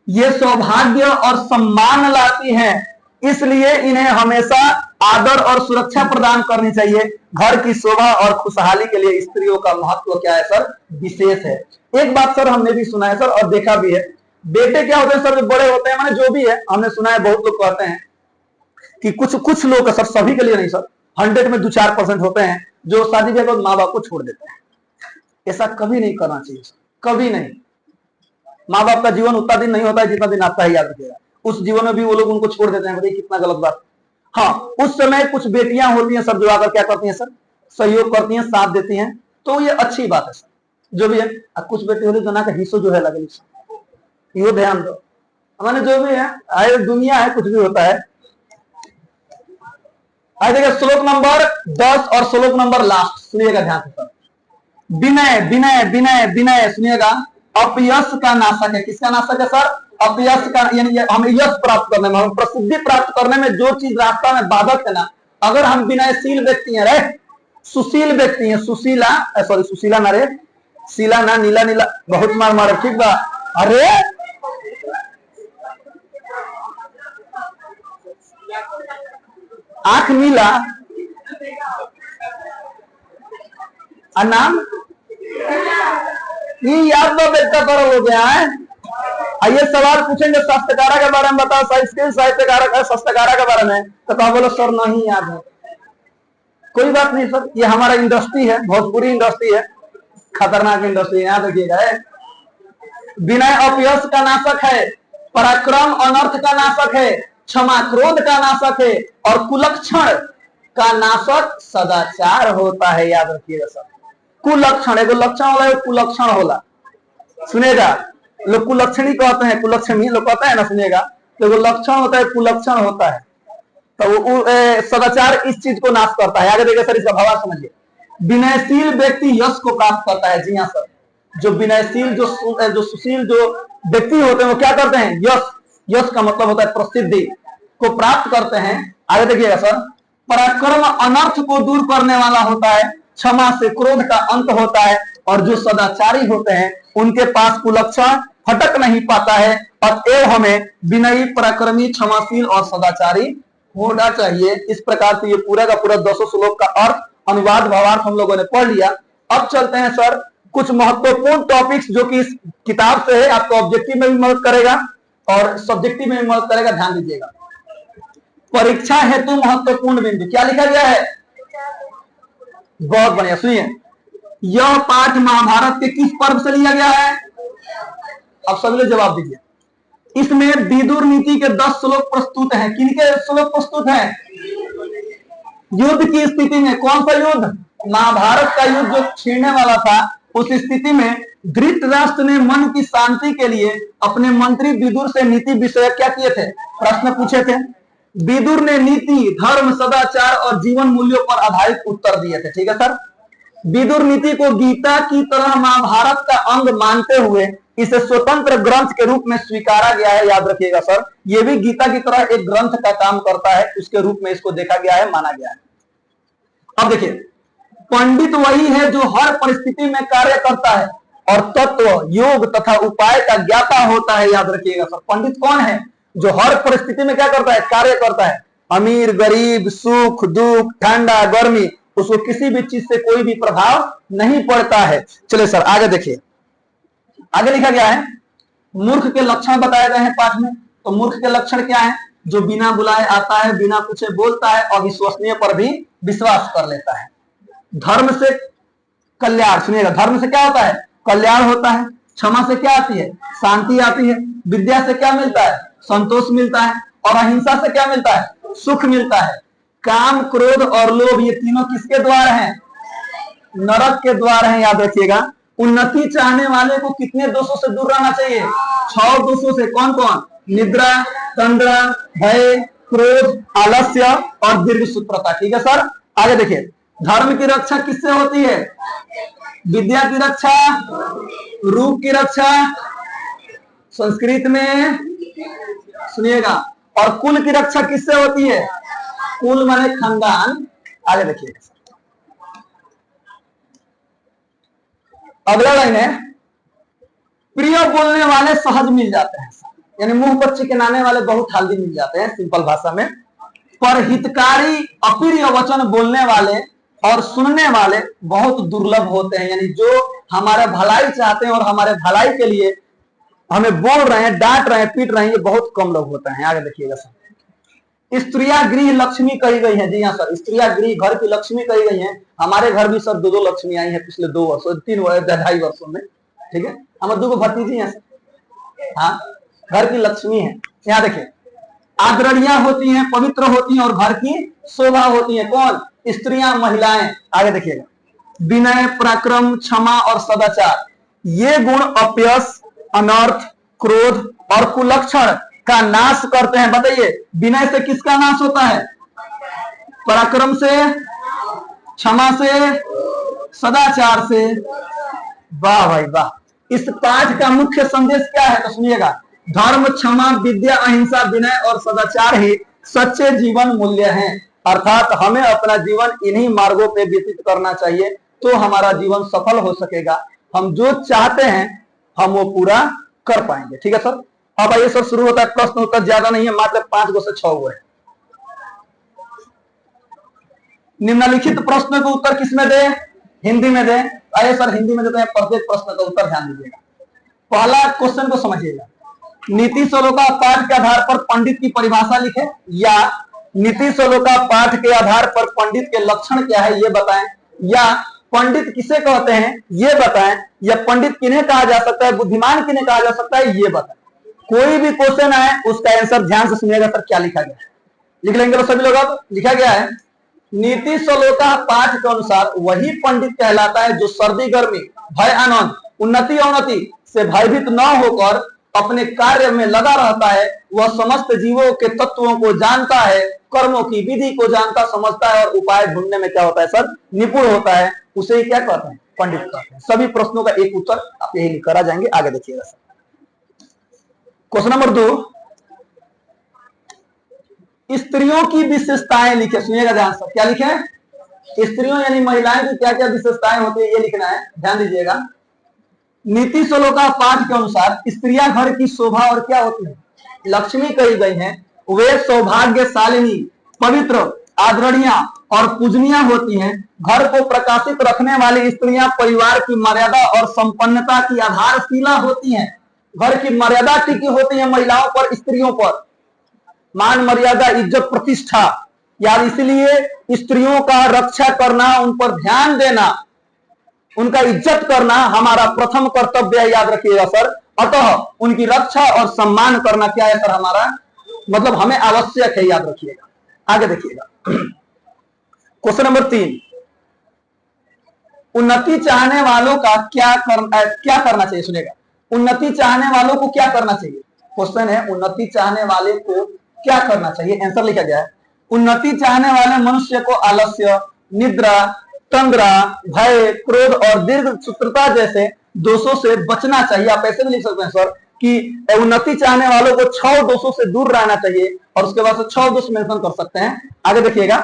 ये सौभाग्य और सम्मान लाती हैं, इसलिए इन्हें हमेशा आदर और सुरक्षा प्रदान करनी चाहिए। घर की शोभा और खुशहाली के लिए स्त्रियों का महत्व क्या है सर? विशेष है। एक बात सर हमने भी सुना है सर, और देखा भी है, बेटे क्या होते हैं सर, जो बड़े होते हैं, मैंने जो भी है हमने सुना है, बहुत लोग कहते हैं कि कुछ लोग सर, सभी के लिए नहीं सर, 100 में 2-4% होते हैं जो शादी के बाद माँ बाप को छोड़ देते हैं। ऐसा कभी नहीं करना चाहिए सर, कभी नहीं। माँ बाप का जीवन उतना दिन नहीं होता है जितना दिन आता है, याद रखिएगा। उस जीवन में भी वो लोग उनको छोड़ देते हैं, बताइए कितना गलत बात। हाँ, उस समय कुछ बेटियां होती हैं सर, जो आकर क्या करती हैं सर, सहयोग करती हैं, साथ देती हैं, तो ये अच्छी बात है सर, जो भी है। कुछ बेटी होती है का हिस्सों जो है लगे, ये ध्यान दो। हमारे जो भी है, दुनिया है, कुछ भी होता है। देखिए श्लोक नंबर 10 और श्लोक नंबर लास्ट सुनिएगा ध्यान से सर। विनय विनय विनय विनय, सुनिएगा, अपयश का नाशक है। किसका नाशक है सर? अपयश का, यानी हम यश प्राप्त करने में, हम प्रसिद्धि प्राप्त करने में जो चीज रास्ता में बाधक है ना, अगर हम विनयशील व्यक्ति हैं, रे सुशील व्यक्ति हैं, सुशीला, सॉरी सुशीला ना रे, शीला ना, नीला नीला, बहुत मार मारे, ठीक बा। अरे आंख नीला, नाम ये याद दो बेटा, पर हो गया है। आइए सवाल पूछेंगे शस्त्रकारा के बारे में बताओ, साहित्यकारा शस्त्रकारा के बारे में, तो कहा बोलो सर नहीं याद है। कोई बात नहीं सर, ये हमारा इंडस्ट्री है, भोजपुरी इंडस्ट्री है, खतरनाक इंडस्ट्री है। याद रखिएगा, विनय अपयश का नाशक है, पराक्रम अनर्थ का नाशक है, क्षमा क्रोध का नाशक है, और कुलक्षण का नाशक सदाचार होता है। याद रखिएगा सर, कुलक्षण एगो लक्षण होला, कुलक्षण होला, सुनेगा लोग कुलक्षणी कहते हैं, कुलक्षणी लोग कहते हैं ना, सुनेगा तो एगो लक्षण होता है, कुलक्षण होता है। तो वो सदाचार इस चीज को नाश करता है। आगे देखिए सर, इसका भाव समझिए। विनयशील व्यक्ति यश को प्राप्त करता है। जी हाँ सर, जो विनयशील जो सुशील जो व्यक्ति होते हैं वो क्या करते हैं, यश, यश का मतलब होता है प्रसिद्धि को प्राप्त करते हैं। आगे देखिएगा सर, पराक्रम अनर्थ को दूर करने वाला होता है, क्षमा से क्रोध का अंत होता है, और जो सदाचारी होते हैं उनके पास कुलक्षण फटक नहीं पाता है। अतएव हमें विनयी, पराक्रमी, क्षमाशील और सदाचारी होना चाहिए। इस प्रकार से ये पूरा का पूरा 200 श्लोक का अर्थ, अनुवाद, भावार्थ हम लोगों ने पढ़ लिया। अब चलते हैं सर कुछ महत्वपूर्ण टॉपिक्स जो कि इस किताब से है, आपको ऑब्जेक्टिव में भी मदद करेगा और सब्जेक्टिव में भी मदद करेगा। ध्यान दीजिएगा, परीक्षा हेतु महत्वपूर्ण बिंदु क्या लिखा गया है, बहुत बढ़िया सुनिए। यह पाठ महाभारत के किस पर्व से लिया गया है, अब सभी लोग जवाब दीजिए। इसमें विदुर नीति के 10 श्लोक प्रस्तुत हैं। किनके श्लोक प्रस्तुत हैं, युद्ध की स्थिति में, कौन सा युद्ध, महाभारत का युद्ध जो छिड़ने वाला था, उस स्थिति में धृतराष्ट्र ने मन की शांति के लिए अपने मंत्री विदुर से नीति विषय क्या किए थे, प्रश्न पूछे थे। विदुर ने नीति, धर्म, सदाचार और जीवन मूल्यों पर आधारित उत्तर दिए थे। ठीक है सर, विदुर नीति को गीता की तरह महाभारत का अंग मानते हुए इसे स्वतंत्र ग्रंथ के रूप में स्वीकारा गया है। याद रखिएगा सर, यह भी गीता की तरह एक ग्रंथ का काम करता है, उसके रूप में इसको देखा गया है, माना गया है। अब देखिए, पंडित वही है जो हर परिस्थिति में कार्य करता है और तत्व, योग तथा उपाय का ज्ञाता होता है। याद रखिएगा सर, पंडित कौन है, जो हर परिस्थिति में क्या करता है, कार्य करता है। अमीर, गरीब, सुख दुख, ठंडा गर्मी, उसको किसी भी चीज से कोई भी प्रभाव नहीं पड़ता है। चलिए सर आगे देखिए, आगे लिखा गया है मूर्ख के लक्षण बताए गए हैं पाठ में। तो मूर्ख के लक्षण क्या है, जो बिना बुलाए आता है, बिना पूछे बोलता है, अविश्वसनीय पर भी विश्वास कर लेता है। धर्म से कल्याण, सुनिएगा, धर्म से क्या होता है, कल्याण होता है। क्षमा से क्या आती है, शांति आती है। विद्या से क्या मिलता है, संतोष मिलता है। और अहिंसा से क्या मिलता है, सुख मिलता है। काम, क्रोध और लोभ, ये तीनों किसके द्वार हैं, नरक के द्वार हैं। याद रखिएगा, उन्नति चाहने वाले को कितने दोषों से दूर रहना चाहिए, 6 दोषों से। कौन कौन, निद्रा, तंद्रा, भय, क्रोध, आलस्य और दीर्घसूत्रता। ठीक है सर, आगे देखिए, धर्म की रक्षा किससे होती है, विद्या की रक्षा, रूप की रक्षा, संस्कृत में सुनिएगा, और कुल की रक्षा किससे होती है, कुल माने खानदान। आगे देखिए, अगला लाइन है, प्रिय बोलने वाले सहज मिल जाते हैं, यानी मुंह पर चिकनाने वाले बहुत हाल्दी मिल जाते हैं, सिंपल भाषा में। पर हितकारी अप्रिय वचन बोलने वाले और सुनने वाले बहुत दुर्लभ होते हैं। यानी जो हमारे भलाई चाहते हैं और हमारे भलाई के लिए हमें बोल रहे हैं, डांट रहे हैं, पीट रहे हैं, ये बहुत कम लोग होते हैं। आगे देखिएगा सर, स्त्रियां गृह लक्ष्मी कही गई है। जी हाँ सर, स्त्रियां गृह, घर की लक्ष्मी कही गई है। हमारे घर भी सर 2 लक्ष्मी आई है पिछले 2 वर्षों, 3 वर्ष, 2.5 वर्षों में। ठीक है, हमारे 2 भतीजी हैं सर, हाँ, घर की लक्ष्मी है। यहाँ देखिए, आदरणीय होती हैं, पवित्र होती हैं और घर की शोभा होती है। कौन, स्त्रियां, महिलाएं। आगे देखिएगा, विनय, पराक्रम, क्षमा और सदाचार, ये गुण अपयश, अनर्थ, क्रोध और कुलक्षण का नाश करते हैं। बताइए, विनय से किसका नाश होता है, पराक्रम से, क्षमा से, सदाचार से। वाह भाई वाह। इस पाठ का मुख्य संदेश क्या है, तो सुनिएगा, धर्म, क्षमा, विद्या, अहिंसा, विनय और सदाचार ही सच्चे जीवन मूल्य हैं। अर्थात हमें अपना जीवन इन्हीं मार्गों पे व्यतीत करना चाहिए, तो हमारा जीवन सफल हो सकेगा। हम जो चाहते हैं हम वो पूरा कर पाएंगे। ठीक है सर, अब आइए सर, शुरू होता है प्रश्न उत्तर, ज्यादा नहीं है, मात्र 5 से 6 हुए। निम्नलिखित प्रश्न का उत्तर किसमें दे, हिंदी में दे। आइए सर हिंदी में देते हैं, प्रत्येक प्रश्न का उत्तर ध्यान दीजिएगा। पहला क्वेश्चन को समझिएगा, नीति सलोका पाठ के आधार पर पंडित की परिभाषा लिखे, या नीति सलोका पाठ के आधार पर पंडित के लक्षण क्या है ये बताएं, या पंडित किसे कहते हैं ये बताएं, या पंडित किन्हें कहा जा सकता है, बुद्धिमान किन्हें कहा जा सकता है ये बताएं। कोई भी क्वेश्चन आए उसका आंसर ध्यान से सुनिएगा सर क्या लिखा गया है, लिख लेंगे सभी लोग। अब लिखा गया है नीति सलोका पाठ के अनुसार वही पंडित कहलाता है जो सर्दी गर्मी भय आनंद उन्नति अवनति से भयभीत न होकर अपने कार्य में लगा रहता है। वह समस्त जीवों के तत्वों को जानता है, कर्मों की विधि को जानता समझता है और उपाय ढूंढने में क्या होता है सर निपुण होता है, उसे ही क्या कहते हैं पंडित कहते हैं। सभी प्रश्नों का एक उत्तर आप यही लिख कर आ जाएंगे। आगे देखिएगा सर क्वेश्चन नंबर 2, स्त्रियों की विशेषताएं लिखे, सुनिएगा ध्यान से क्या लिखे, स्त्रियों यानी महिलाएं की क्या क्या विशेषताएं होती है ये लिखना है, ध्यान दीजिएगा। नीति सलोका पाठ के अनुसार स्त्रियां घर की शोभा और क्या होती है लक्ष्मी कही गई हैं। वे सौभाग्यशालिनी पवित्र आदरणीय और पूजनीय होती हैं। घर को प्रकाशित रखने वाली स्त्रियां परिवार की मर्यादा और संपन्नता की आधारशिला होती हैं। घर की मर्यादा टिकी होती है महिलाओं पर, स्त्रियों पर, मान मर्यादा इज्जत प्रतिष्ठा, यार इसलिए स्त्रियों का रक्षा करना, उन पर ध्यान देना, उनका इज्जत करना हमारा प्रथम कर्तव्य है, याद रखिएगा सर। अतः उनकी रक्षा और सम्मान करना क्या है सर हमारा मतलब हमें आवश्यक है, याद रखिएगा। आगे देखिएगा क्वेश्चन नंबर 3, उन्नति चाहने वालों का क्या करना चाहिए, सुनेगा। उन्नति चाहने वालों को क्या करना चाहिए, क्वेश्चन है उन्नति चाहने वाले को क्या करना चाहिए, आंसर लिखा गया है उन्नति चाहने वाले मनुष्य को आलस्य, निद्रा, तंद्रा, भय, क्रोध और दीर्घ सूत्रता जैसे दोषों से बचना चाहिए। आप ऐसे भी लिख सकते हैं सर कि उन्नति चाहने वालों को 6 दोषों से दूर रहना चाहिए और उसके बाद 6 दोष मेंशन कर सकते हैं। आगे देखिएगा,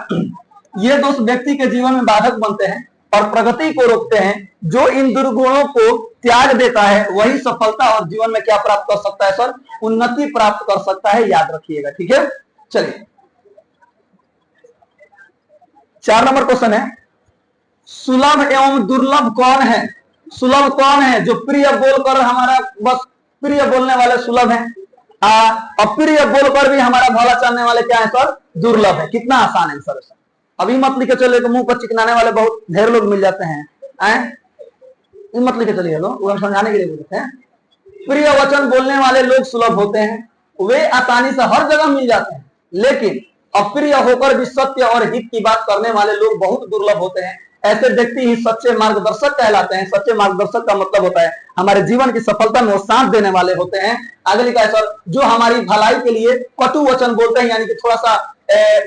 ये दोष व्यक्ति के जीवन में बाधक बनते हैं और प्रगति को रोकते हैं। जो इन दुर्गुणों को त्याग देता है वही सफलता और जीवन में क्या प्राप्त कर सकता है सर उन्नति प्राप्त कर सकता है, याद रखिएगा। ठीक है, चलिए 4 नंबर क्वेश्चन है, सुलभ एवं दुर्लभ कौन है। सुलभ कौन है, जो प्रिय बोलकर हमारा बस प्रिय बोलने वाले सुलभ हैं, अप्रिय बोलकर भी हमारा भला चाहने वाले क्या है सर दुर्लभ है। कितना आसान है सर, अभी मत लिखे चले तो मुंह पर चिकनाने वाले बहुत ढेर लोग मिल जाते हैं, मत लिखे चलिए लोग, वो हम समझाने के लिए बोलते हैं। प्रिय वचन बोलने वाले लोग सुलभ होते हैं, वे आसानी से हर जगह मिल जाते हैं, लेकिन अप्रिय होकर भी सत्य और हित की बात करने वाले लोग बहुत दुर्लभ होते हैं। ऐसे व्यक्ति ही सच्चे मार्गदर्शक कहलाते हैं। सच्चे मार्गदर्शक का मतलब होता है हमारे जीवन की सफलता में वो साथ देने वाले होते हैं। आगे लिखा है सर, जो हमारी भलाई के लिए कटु वचन बोलते हैं, यानी कि थोड़ा सा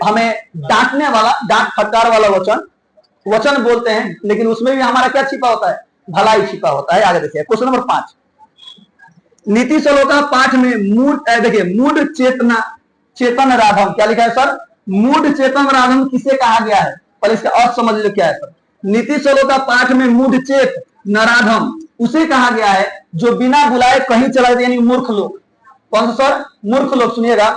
हमें डांटने वाला, डांट फटकार वाला वचन बोलते हैं, लेकिन उसमें भी हमारा क्या छिपा होता है भलाई छिपा होता है। आगे देखिए क्वेश्चन नंबर 5, नीति सलोका पाठ में देखिए मूड चेतन राधम क्या लिखा है सर, मूड चेतन राधम किसे कहा गया है, पहले इसका अर्थ समझ लो क्या है सर। नीति सलोका पाठ में मूड चेत नराधम उसे कहा गया है जो बिना बुलाए कहीं चला जाता है, यानी मूर्ख लोग। कौन सा सर, मूर्ख लोग, सुनिएगा।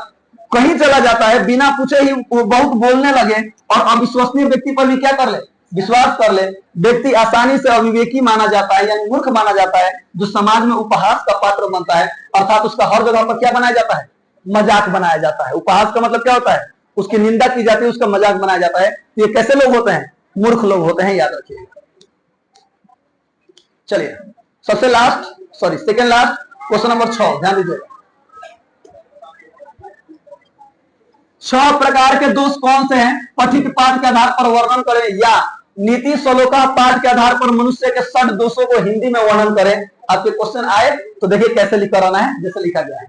कहीं चला जाता है बिना पूछे ही वो बहुत बोलने लगे और अविश्वसनीय व्यक्ति पर भी क्या कर ले विश्वास कर ले। व्यक्ति आसानी से अविवेकी माना जाता है, यानी मूर्ख माना जाता है, जो समाज में उपहास का पात्र बनता है, अर्थात उसका हर जगह पर क्या बनाया जाता है मजाक बनाया जाता है। उपहास का मतलब क्या होता है उसकी निंदा की जाती है, उसका मजाक बनाया जाता है। ये कैसे लोग होते हैं, मूर्ख लोग होते हैं, याद रखिएगा। चलिए सबसे last second last question number 6, ध्यान दीजिएगा। 6 प्रकार के दोष कौन से हैं, पठित पाठ के आधार पर वर्णन करें, या नीति सलोका पाठ के आधार पर मनुष्य के 60 दोषों को हिंदी में वर्णन करें। आपके क्वेश्चन आए तो देखिए कैसे लिख कर आना है, जैसे लिखा गया है।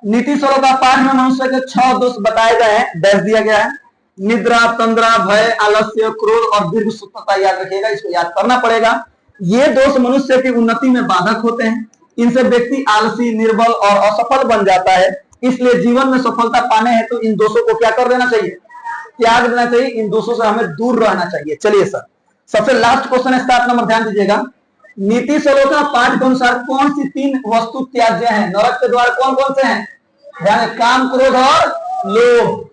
नीति सलोका पाठ में मनुष्य के 6 दोष बताए गए हैं, डैश दिया गया है। निद्रा, तंद्रा, भय, आलस्य, क्रोध और दीर्घ सूत्रता, याद रखिएगा, इसको याद करना पड़ेगा। ये दोष मनुष्य की उन्नति में बाधक होते हैं। इनसे व्यक्ति आलसी, निर्बल और असफल बन जाता है। इसलिए जीवन में सफलता पाने हैं तो इन दोषों को क्या कर देना चाहिए, त्याग देना चाहिए। इन दोषों से हमें दूर रहना चाहिए। चलिए सर, सबसे लास्ट क्वेश्चन है 7 नंबर, ध्यान दीजिएगा। नीति सलोका पाठ के अनुसार कौन सी 3 वस्तु त्याज्य हैं, नरक के द्वार कौन कौन से हैं, ध्यान, काम, क्रोध और लोभ।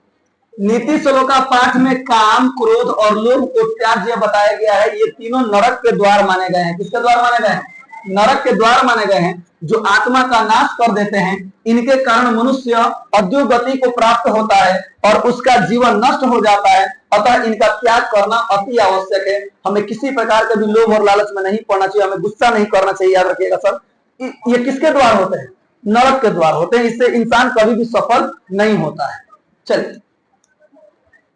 नीति सलोका पाठ में काम, क्रोध और लोभ को त्याज्य बताया गया है। ये तीनों नरक के द्वार माने गए हैं। किसके द्वार माने गए हैं, नरक के द्वार माने गए हैं, जो आत्मा का नाश कर देते हैं। इनके कारण मनुष्य अधोगति को प्राप्त होता है और उसका जीवन नष्ट हो जाता है। अतः इनका त्याग करना अति आवश्यक है। हमें किसी प्रकार के भी लोभ और लालच में नहीं पड़ना चाहिए, हमें गुस्सा नहीं करना चाहिए। याद रखिएगा सर, ये किसके द्वार होते हैं? नरक के द्वार होते हैं। इससे इंसान कभी भी सफल नहीं होता है। चलिए,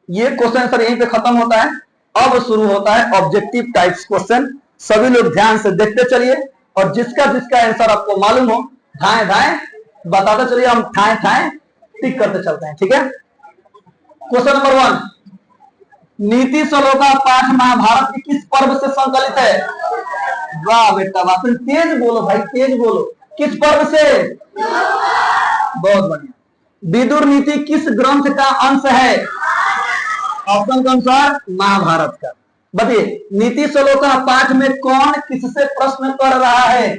ये क्वेश्चन सर यहीं पे खत्म होता है। अब शुरू होता है ऑब्जेक्टिव टाइप्स क्वेश्चन। सभी लोग ध्यान से देखते चलिए और जिसका जिसका आंसर आपको मालूम हो धाए धाए बताते चलिए, हम ठाए ठाए टिक करते चलते हैं। ठीक है, क्वेश्चन नंबर 1, नीति श्लोका पाठ महाभारत के किस पर्व से संकलित है? वाह बेटा वाह, फिर तेज बोलो भाई, तेज बोलो। किस पर्व से? बहुत बढ़िया। विदुर नीति किस ग्रंथ का अंश है? ऑप्शन के अनुसार महाभारत का। बताइए, नीति श्लोका पाठ में कौन किससे प्रश्न कर रहा है?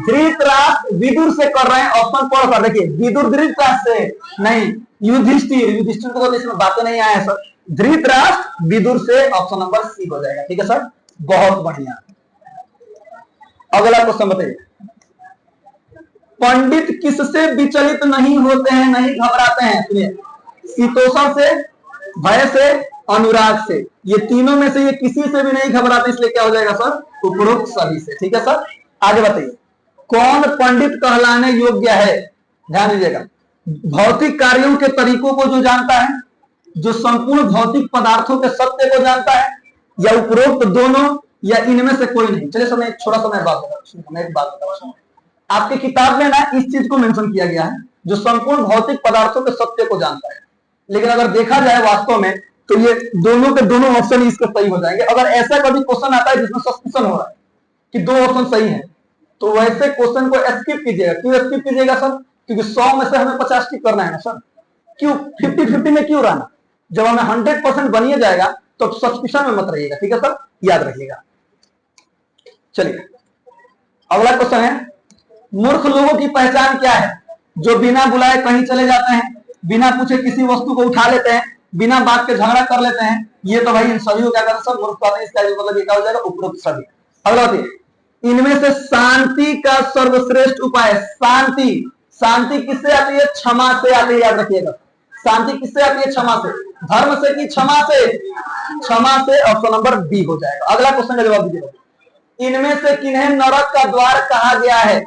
धृतराष्ट्र विदुर से कर रहे हैं। ऑप्शन पढ़कर देखिए, विदुर धृतराष्ट्र से नहीं, युधिष्ठिर को तो इसमें बातें नहीं आया सर। धृतराष्ट्र विदुर से, ऑप्शन नंबर सी हो जाएगा। ठीक है सर, बहुत बढ़िया। अगला क्वेश्चन बताइए, पंडित किससे विचलित नहीं होते हैं, नहीं घबराते हैं? सुनिए, शीतोषण से, भय से, अनुराग से। ये तीनों में से ये किसी से भी नहीं घबराते, इसलिए क्या हो जाएगा सर? उपरोक्त सभी से। ठीक है सर, आगे बताइए, कौन पंडित कहलाने योग्य है? ध्यान दीजिएगा, भौतिक कार्यों के तरीकों को जो जानता है, जो संपूर्ण भौतिक पदार्थों के सत्य को जानता है, या उपरोक्त दोनों, या इनमें से कोई नहीं। चलिए समय थोड़ा सा मैं बात बताऊं। आपकी किताब में ना इस चीज को मेंशन किया गया है, जो संपूर्ण भौतिक पदार्थों के सत्य को जानता है, लेकिन अगर देखा जाए वास्तव में तो ये दोनों के दोनों ऑप्शन इसके सही हो जाएंगे। अगर ऐसा कभी क्वेश्चन आता है जिसमें सस्पेंशन हो रहा है कि दो ऑप्शन सही है, तो वैसे क्वेश्चन को स्किप कीजिएगा। क्यों स्किप कीजिएगा सर? क्योंकि 100 में से हमें 50 टिक करना है ना सर। क्यों 50-50 में क्यों रहना? जब हमें 100% बनिए जाएगा तो सस्पेंशन में मत रहिएगा। ठीक है सर, याद रखिएगा। चलिए, अगला क्वेश्चन है, मूर्ख लोगों की पहचान क्या है? जो बिना बुलाए कहीं चले जाते हैं, बिना पूछे किसी वस्तु को उठा लेते हैं, बिना बात के झगड़ा कर लेते हैं। ये तो भाई इन सभी को क्या करते हैं सर? मूर्ख कहते हैं। इसका मतलब ये क्या हो जाएगा? उपरोक्त सभी। अगला बताइए, इनमें से शांति का सर्वश्रेष्ठ उपाय? शांति किससे आती है? क्षमा से आती है। याद रखिएगा, शांति किससे आती है? क्षमा से। धर्म से कि क्षमा से? क्षमा से। ऑप्शन नंबर बी हो जाएगा। अगला क्वेश्चन का जवाब दीजिएगा, इनमें से किन्हें नरक का द्वार कहा गया है?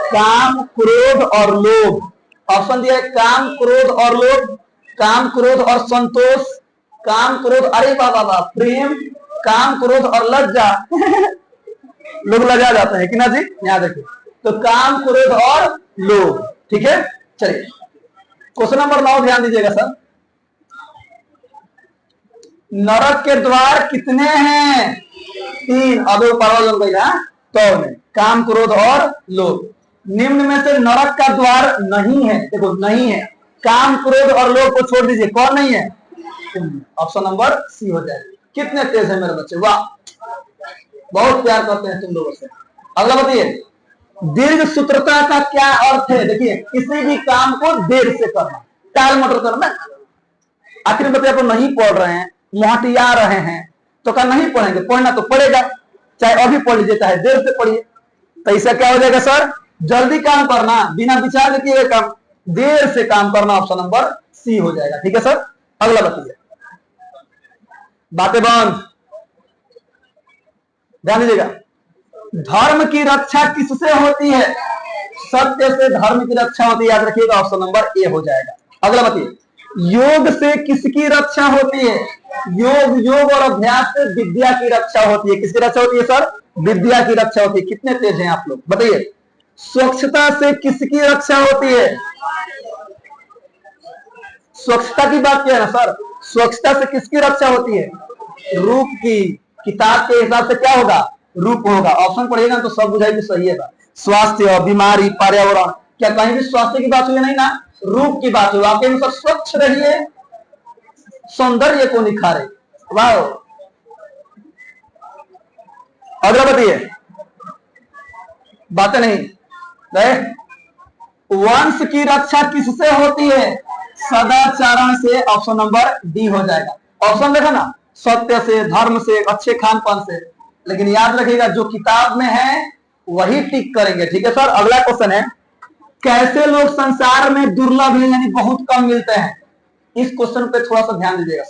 काम, क्रोध और लोभ। ऑप्शन दिया है, काम, क्रोध और लोभ, काम, क्रोध और संतोष, काम, क्रोध, अरे बाबा प्रेम, काम, क्रोध और लज्जा। लोग लजा जाते हैं कि ना जी? याद रखिए, तो काम, क्रोध और लोभ। ठीक है, चलिए क्वेश्चन नंबर 9 ध्यान दीजिएगा सर। नरक के द्वार कितने हैं? 3। अब पार्वजन गई तो में काम, क्रोध और लोभ। निम्न में से नरक का द्वार नहीं है। देखो, नहीं है। काम, क्रोध और लोभ को छोड़ दीजिए, कौन नहीं है? ऑप्शन नंबर सी हो जाए। कितने तेज है मेरे बच्चे, वाह, बहुत प्यार करते हैं तुम लोगों से। अगला बताइए, दीर्घ सूत्रता का क्या अर्थ है? देखिए, किसी भी काम को देर से करना, टाल मटोल करना। आखिर बच्चे आप नहीं पढ़ रहे हैं, मोहटिया रहे हैं, तो क्या नहीं पढ़ेंगे? पढ़ना तो पड़ेगा, चाहे अभी पढ़ लीजिए चाहे देर से पढ़िए। तो इसका क्या हो जाएगा सर? जल्दी काम करना, बिना विचार किए काम, देर से काम करना। ऑप्शन नंबर सी हो जाएगा। ठीक है सर, अगला बताइए, बातें बंद, ध्यान दीजिएगा। धर्म की रक्षा किससे होती है? सत्य से धर्म की रक्षा होती है। याद रखिएगा, ऑप्शन नंबर ए हो जाएगा। अगला बताइए, योग से किसकी रक्षा होती है? योग और अभ्यास से विद्या की रक्षा होती है। किसकी रक्षा होती है सर? विद्या की रक्षा होती है। कितने तेज हैं आप लोग, बताइए। स्वच्छता से किसकी रक्षा होती है? स्वच्छता की बात किया ना सर, स्वच्छता से किसकी रक्षा होती है? रूप की। किताब के हिसाब से क्या होगा? रूप होगा। ऑप्शन पढ़िएगा तो सब बुझाई भी सही है। स्वास्थ्य, बीमारी, पर्यावरण, क्या कहीं भी स्वास्थ्य की बात हुई नहीं ना, रूप की बात हुई। आपके अनुसार स्वच्छ रहिए, सौंदर्य को निखारे। वाह, अगला बताइए, बातें नहीं गए। वंश की रक्षा किससे होती है? सदाचरण से। ऑप्शन नंबर डी हो जाएगा। ऑप्शन देखा ना, सत्य से, धर्म से, अच्छे खान पान से। लेकिन याद रखिएगा जो किताब में है वही टिक करेंगे। ठीक है सर। अगला क्वेश्चन है, कैसे लोग संसार में दुर्लभ है यानी बहुत कम मिलते हैं? इस क्वेश्चन पे थोड़ा सा ध्यान दीजिएगा।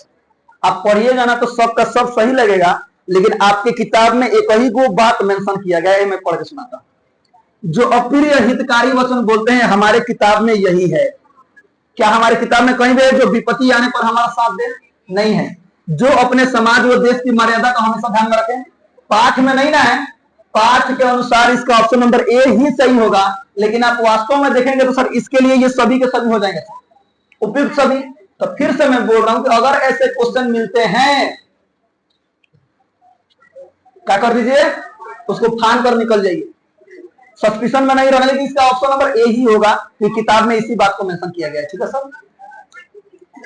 आप पढ़िएगा ना तो सबका सब सही लगेगा, लेकिन आपके किताब में एक ही को बात मेंशन किया गया है, मैं पढ़ के सुनाता हूं। जो अप्रिय हितकारी वचन बोलते हैं हमारे किताब में यही है। क्या हमारे किताब में कहीं भी है जो विपत्ति आने पर हमारा साथ दे? नहीं है। जो अपने समाज व देश की मर्यादा का हमेशा ध्यान में रखें। पाठ में नहीं ना है, पाठ के अनुसार इसका ऑप्शन नंबर ए ही सही होगा, लेकिन आप वास्तव में देखेंगे तो सर इसके लिए ये सभी के सभी हो जाएंगे सर, उपयुक्त सभी। तो फिर से मैं बोल रहा हूं कि अगर ऐसे क्वेश्चन मिलते हैं क्या कर दीजिए, उसको फान कर निकल जाइए। सस्पिशन में नहीं रहने कि इसका ऑप्शन नंबर ए ही होगा, कि किताब में इसी बात को मेंशन किया गया है। ठीक है सर।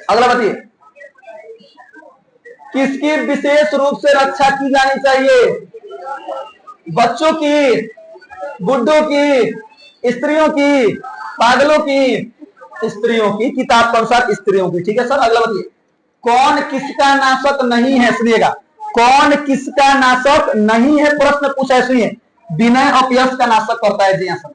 अगला बताइए, किसकी विशेष रूप से रक्षा की जानी चाहिए? बच्चों की, बुड्ढों की, स्त्रियों की, पागलों की? स्त्रियों की, किताब के अनुसार स्त्रियों की। ठीक है सर। अगला बताइए, कौन किसका नाशक नहीं है? सुनिएगा, कौन किसका नाशक नहीं है? प्रश्न पूछा है, सुनिए। विनय अपयश का नाशक करता है, जी हाँ सर।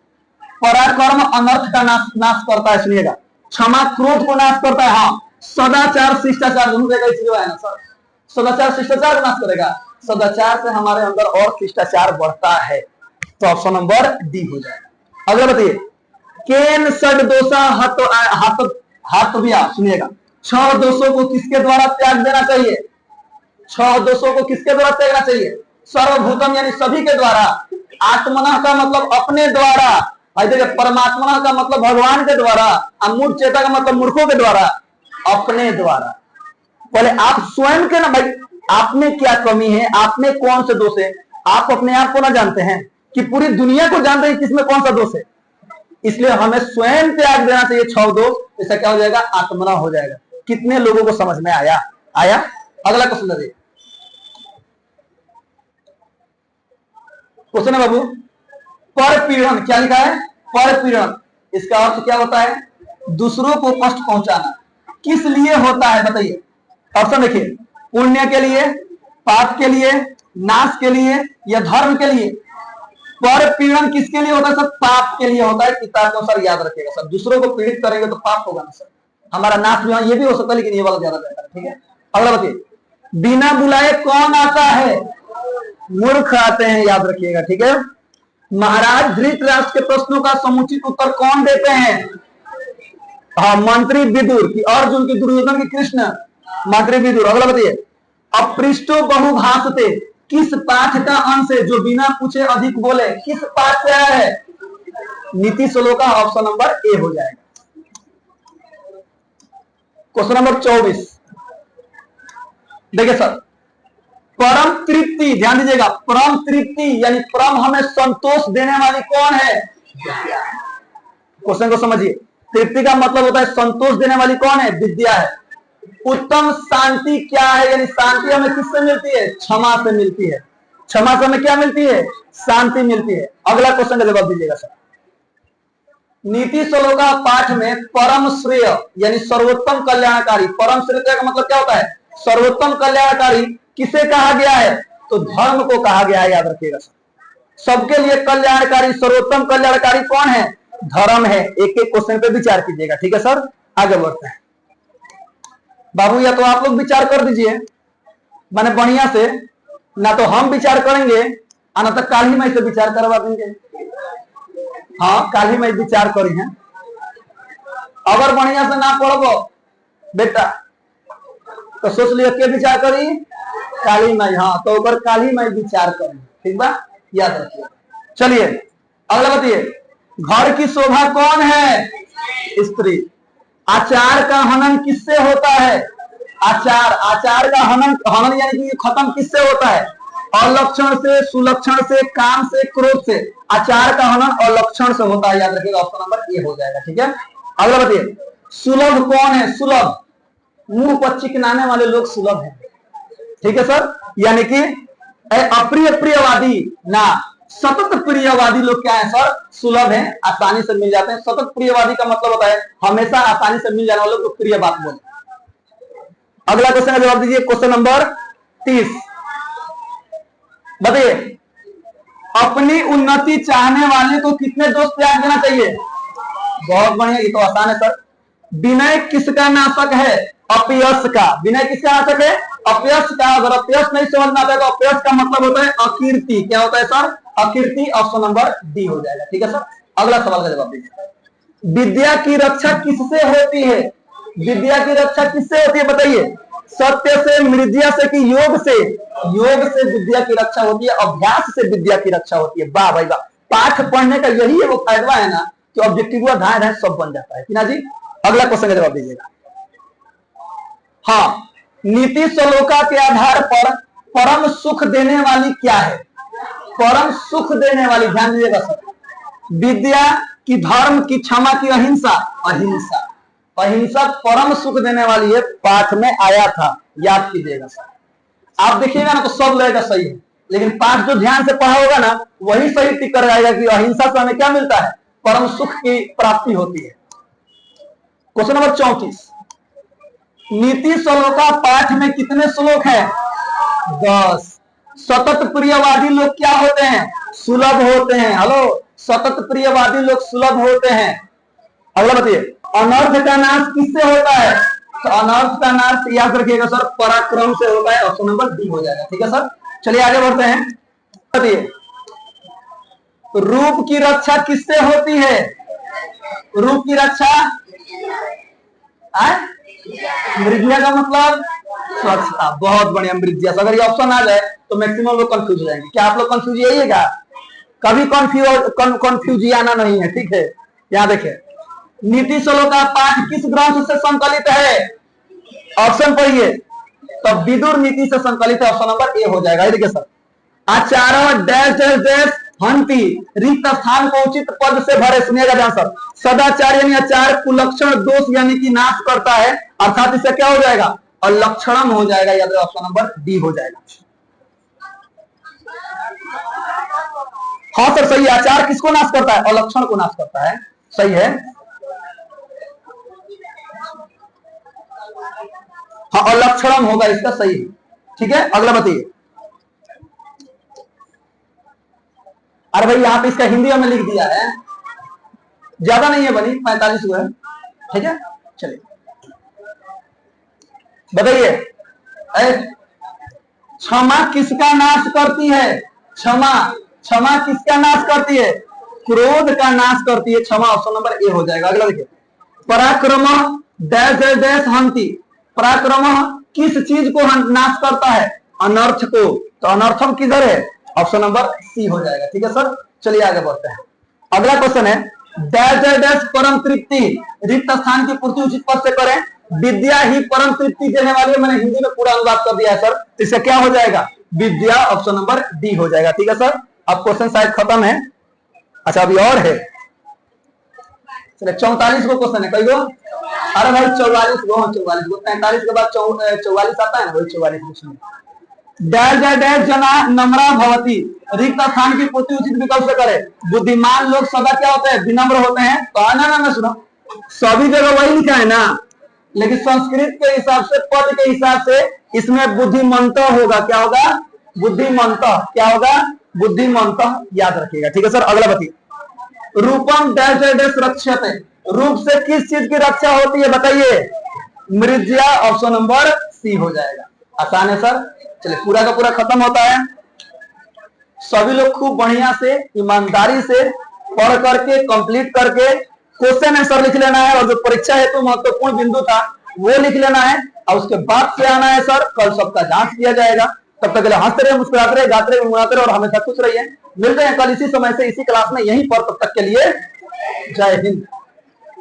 पराक्रम अनर्थ का नाश करता है, सुनिएगा। क्षमा क्रोध को नाश करता है, हाँ। सदाचार शिष्टाचार दोनों जगह चीज है ना सर। सदाचार शिष्टाचार को नाश करेगा, सदाचार से हमारे अंदर और शिष्टाचार बढ़ता है। तो ऑप्शन नंबर डी हो जाएगा। अगला बताइए, केन षड दोषा हत्व्या, सुनिएगा। 6 दोषों को किसके द्वारा त्याग देना चाहिए? 6 दोषों को किसके द्वारा त्यागना चाहिए? सर्वभूतम यानी सभी के द्वारा। आत्मना का मतलब अपने द्वारा, परमात्मा का मतलब भगवान के द्वारा, अमूर्त चेता का मतलब मूर्खों के द्वारा, अपने द्वारा। पहले आप स्वयं के ना भाई, आप में क्या कमी है, आप में कौन से दोष है? आप अपने आप को ना जानते हैं कि पूरी दुनिया को जानते हैं किसमें कौन सा दोष है। इसलिए हमें स्वयं त्याग देना चाहिए 6 दोष। इससे क्या हो जाएगा? आत्मना हो जाएगा। कितने लोगों को समझ में आया? अगला क्वेश्चन देखिए। क्वेश्चन है बाबू, परपीड़न क्या लिखा है? परपीड़न, इसका अर्थ क्या होता है? दूसरों को कष्ट पहुंचाना। किस लिए होता है बताइए? ऑप्शन देखिए, पुण्य के लिए, पाप के लिए, नाश के लिए या धर्म के लिए? परपीड़न किसके लिए होता है सर? पाप के लिए होता है। किताब को सर याद रखिएगा सर, दूसरों को पीड़ित करेंगे तो पाप होगा ना सर। हमारा नाश जो है ये भी हो सकता है, लेकिन ये वाला ज्यादा बेहतर है। ठीक है। अगला बताइए, बिना बुलाए कौन आता है? मूर्ख आते हैं, याद रखिएगा। ठीक है। महाराज धृतराष्ट्र के प्रश्नों का समुचित उत्तर कौन देते हैं? हाँ, मंत्री विदुर की अर्जुन की, दुर्योधन की कृष्ण, मंत्री विदुर। अगला बताइए, अपृष्टो बहुभाषते किस पाठ का अंश है जो बिना पूछे अधिक बोले? किस पाठ से आया है? नीति श्लोक का ऑप्शन नंबर ए हो जाएगा। क्वेश्चन नंबर 24 देखिए सर, परम तृप्ति, ध्यान दीजिएगा। परम तृप्ति यानी परम हमें संतोष देने वाली कौन है? क्वेश्चन को समझिए। तृप्ति का मतलब होता है संतोष देने वाली कौन है? विद्या है। उत्तम शांति क्या है? यानी शांति हमें किससे मिलती है? क्षमा से मिलती है। क्षमा से हमें क्या मिलती है? शांति मिलती है। अगला क्वेश्चन का जवाब दीजिएगा सर। नीति श्लोका पाठ में परम श्रेय यानी सर्वोत्तम कल्याणकारी, परम श्रेय का मतलब क्या होता है? सर्वोत्तम कल्याणकारी किसे कहा गया है? तो धर्म को कहा गया है, याद रखिएगा सर। सबके लिए कल्याणकारी, सर्वोत्तम कल्याणकारी कौन है? धर्म है। एक एक क्वेश्चन पे विचार कीजिएगा। ठीक है सर। आगे बढ़ते हैं बाबू, या तो आप लोग विचार कर दीजिए माने बढ़िया से, ना तो हम विचार करेंगे और ना तो काल ही मैं से विचार करवा देंगे। हाँ, काल ही मैं विचार करी है। अगर बढ़िया से ना पढ़बो बेटा तो सोच लियो के विचार करी? काली माई। हाँ, तो अगर काली माई विचार करी, ठीक बा, याद रखिए। चलिए अगला बताइए, घर की शोभा कौन है? स्त्री। आचार का हनन किससे होता है? आचार का हनन यानी कि खत्म किससे होता है? अलक्षण से, सुलक्षण से, काम से, क्रोध से। आचार का हनन अलक्षण से होता है, याद रखिएगा। ऑप्शन नंबर ए हो जाएगा। ठीक है। अगला बताइए, सुलभ कौन है? सुलभ, मुंह पर चिकनाने वाले लोग सुलभ हैं। ठीक है सर। यानी कि अप्रिय प्रियवादी ना, सतत प्रियवादी लोग क्या है सर? सुलभ है, आसानी से मिल जाते हैं। सतत प्रियवादी का मतलब होता है हमेशा आसानी से मिल जाने वाले लोग को प्रिय बात बोलते हैं। अगला क्वेश्चन का जवाब दीजिए, क्वेश्चन नंबर 30। बताइए, अपनी उन्नति चाहने वाले को कितने दोष त्याग देना चाहिए? बहुत बढ़िया, ये तो आसान है सर। विनय किसका नाशक है? अपयश का। विनय किसका नाशक है? अपयश का। अगर अपयश नहीं समझ में आता है तो अपयश का मतलब होता है अकीर्ति। क्या होता है सर? अकीर्ति। ऑप्शन नंबर डी हो जाएगा। ठीक है सर, अगला सवाल का जवाब दीजिए। विद्या की रक्षा किससे होती है? विद्या की रक्षा किससे होती है बताइए? सत्य से, मृज्या से कि योग से? योग से विद्या की रक्षा होती है, अभ्यास से विद्या की रक्षा होती है। वाह भाई वाह, पाठ पढ़ने का यही वो फायदा है ना कि ऑब्जेक्टिव धाय सब बन जाता है ना जी। अगला क्वेश्चन का जवाब दीजिएगा। हाँ, नीति श्लोका के आधार पर परम सुख देने वाली क्या है? परम सुख देने वाली, ध्यान दीजिएगा सर। विद्या की, धर्म की, क्षमा की, अहिंसा? अहिंसा। अहिंसा परम सुख देने वाली है, पाठ में आया था, याद कीजिएगा सर। आप देखिएगा ना तो सब लगेगा सही है, लेकिन पाठ जो ध्यान से पढ़ा होगा ना वही सही टिक कर जाएगा कि अहिंसा से हमें क्या मिलता है? परम सुख की प्राप्ति होती है। क्वेश्चन नंबर 34, नीति श्लोका पाठ में कितने श्लोक हैं? 10। सतत प्रियवादी लोग क्या होते हैं? सुलभ होते हैं। हेलो, सतत प्रियवादी लोग सुलभ होते हैं। अगला बताइए, अनर्थ का नाश किससे होता है? तो अनर्थ का नाश याद रखिएगा सर, पराक्रम से होता है। ऑप्शन नंबर डी हो जाएगा। ठीक है सर, चलिए आगे बढ़ते हैं। बताइए, रूप की रक्षा किससे होती है? रूप की रक्षा मृज्या का मतलब स्वच्छता। बहुत बढ़िया, मृज्या। अगर ये ऑप्शन आ जाए तो मैक्सिमम लोग कंफ्यूज हो जाएंगे। क्या आप लोग कंफ्यूज यही है क्या? कभी कंफ्यूज आना नहीं है। ठीक है, यहाँ देखिए, नीति श्लोका पाठ किस ग्रंथ से संकलित है? ऑप्शन पढ़िए, तब विदुर नीति से संकलित है। ऑप्शन नंबर ए हो जाएगा। देखिए सर, आचार्य डैश डैश डैश हंति, रिक्त स्थान को उचित पद से भरे। सुनिएगा ध्यान सर, सदाचार यानी आचार, कुलक्षण दोष यानी कि नाश करता है, अर्थात इससे क्या हो जाएगा? अलक्षणम हो जाएगा। याद रखिए, ऑप्शन नंबर डी हो जाएगा। हाँ सर सही है, आचार किसको नाश करता है? अलक्षण को नाश करता है। सही है, हाँ अलक्षणम होगा इसका, सही है। ठीक है, अगला बताइए। अरे भाई यहाँ पे इसका हिंदी में लिख दिया है, ज्यादा नहीं है बनी, 45 हुआ है। ठीक है, चलिए बताइए, क्षमा किसका नाश करती है? क्षमा, क्षमा किसका नाश करती है? क्रोध का नाश करती है क्षमा। ऑप्शन नंबर ए हो जाएगा। अगला देखिए, पराक्रम डैश डैश डैश हंति, पराक्रम किस चीज को नाश करता है? अनर्थ को। तो अनर्थम किधर है? ऑप्शन नंबर सी हो जाएगा। ठीक है सर, चलिए आगे बढ़ते हैं। अगला क्वेश्चन है, डैश डैश डैश परम तृप्ति, रिक्त स्थान की पूर्ति उचित पद से करें। विद्या ही परम तृप्ति देने वाली है। मैंने हिंदी में पूरा अनुवाद कर दिया है सर, इसका क्या हो जाएगा? विद्या। ऑप्शन नंबर डी हो जाएगा। ठीक है सर, अब क्वेश्चन शायद खत्म है। अच्छा अभी और है, चलिए 44 को क्वेश्चन है। कई गो? अरे भाई 44 गो, 44 गो, 45 के बाद 44 आता है ना, वही 44 क्वेश्चन। डैश डैश डैश जना नम्रा भवती, रिक्त स्थान की पूर्ति उचित विकल्प से करे। बुद्धिमान लोग सदा क्या होते हैं? विनम्र होते हैं। तो आना ना सुनो, सभी जगह वही लिखा है ना, लेकिन संस्कृत के हिसाब से, पद के हिसाब से इसमें बुद्धिमंत होगा। क्या होगा? बुद्धिमंत। क्या होगा? बुद्धिमंत, याद रखिएगा। ठीक है सर, अगला बताइए, रूपम डैश डैश डैश रक्षते, रूप से किस चीज की रक्षा होती है बताइए? मृज्या। ऑप्शन नंबर सी हो जाएगा। आसान है सर, चलिए पूरा का पूरा खत्म होता है। सभी लोग खूब बढ़िया से, ईमानदारी से पढ़ करके, कंप्लीट करके क्वेश्चन आंसर लिख लेना है, और जो परीक्षा हेतु महत्वपूर्ण बिंदु था वो लिख लेना है, और उसके बाद से आना है सर। कल सबका जांच किया जाएगा। तब तक के लिए हंसते रहे, मुस्कुराते रहे, गाते रहे, गुनगुनाते रहे और हमेशा खुश रहिए। मिलते हैं कल इसी समय से, इसी क्लास में, यहीं पर। तब तक के लिए जय हिंद।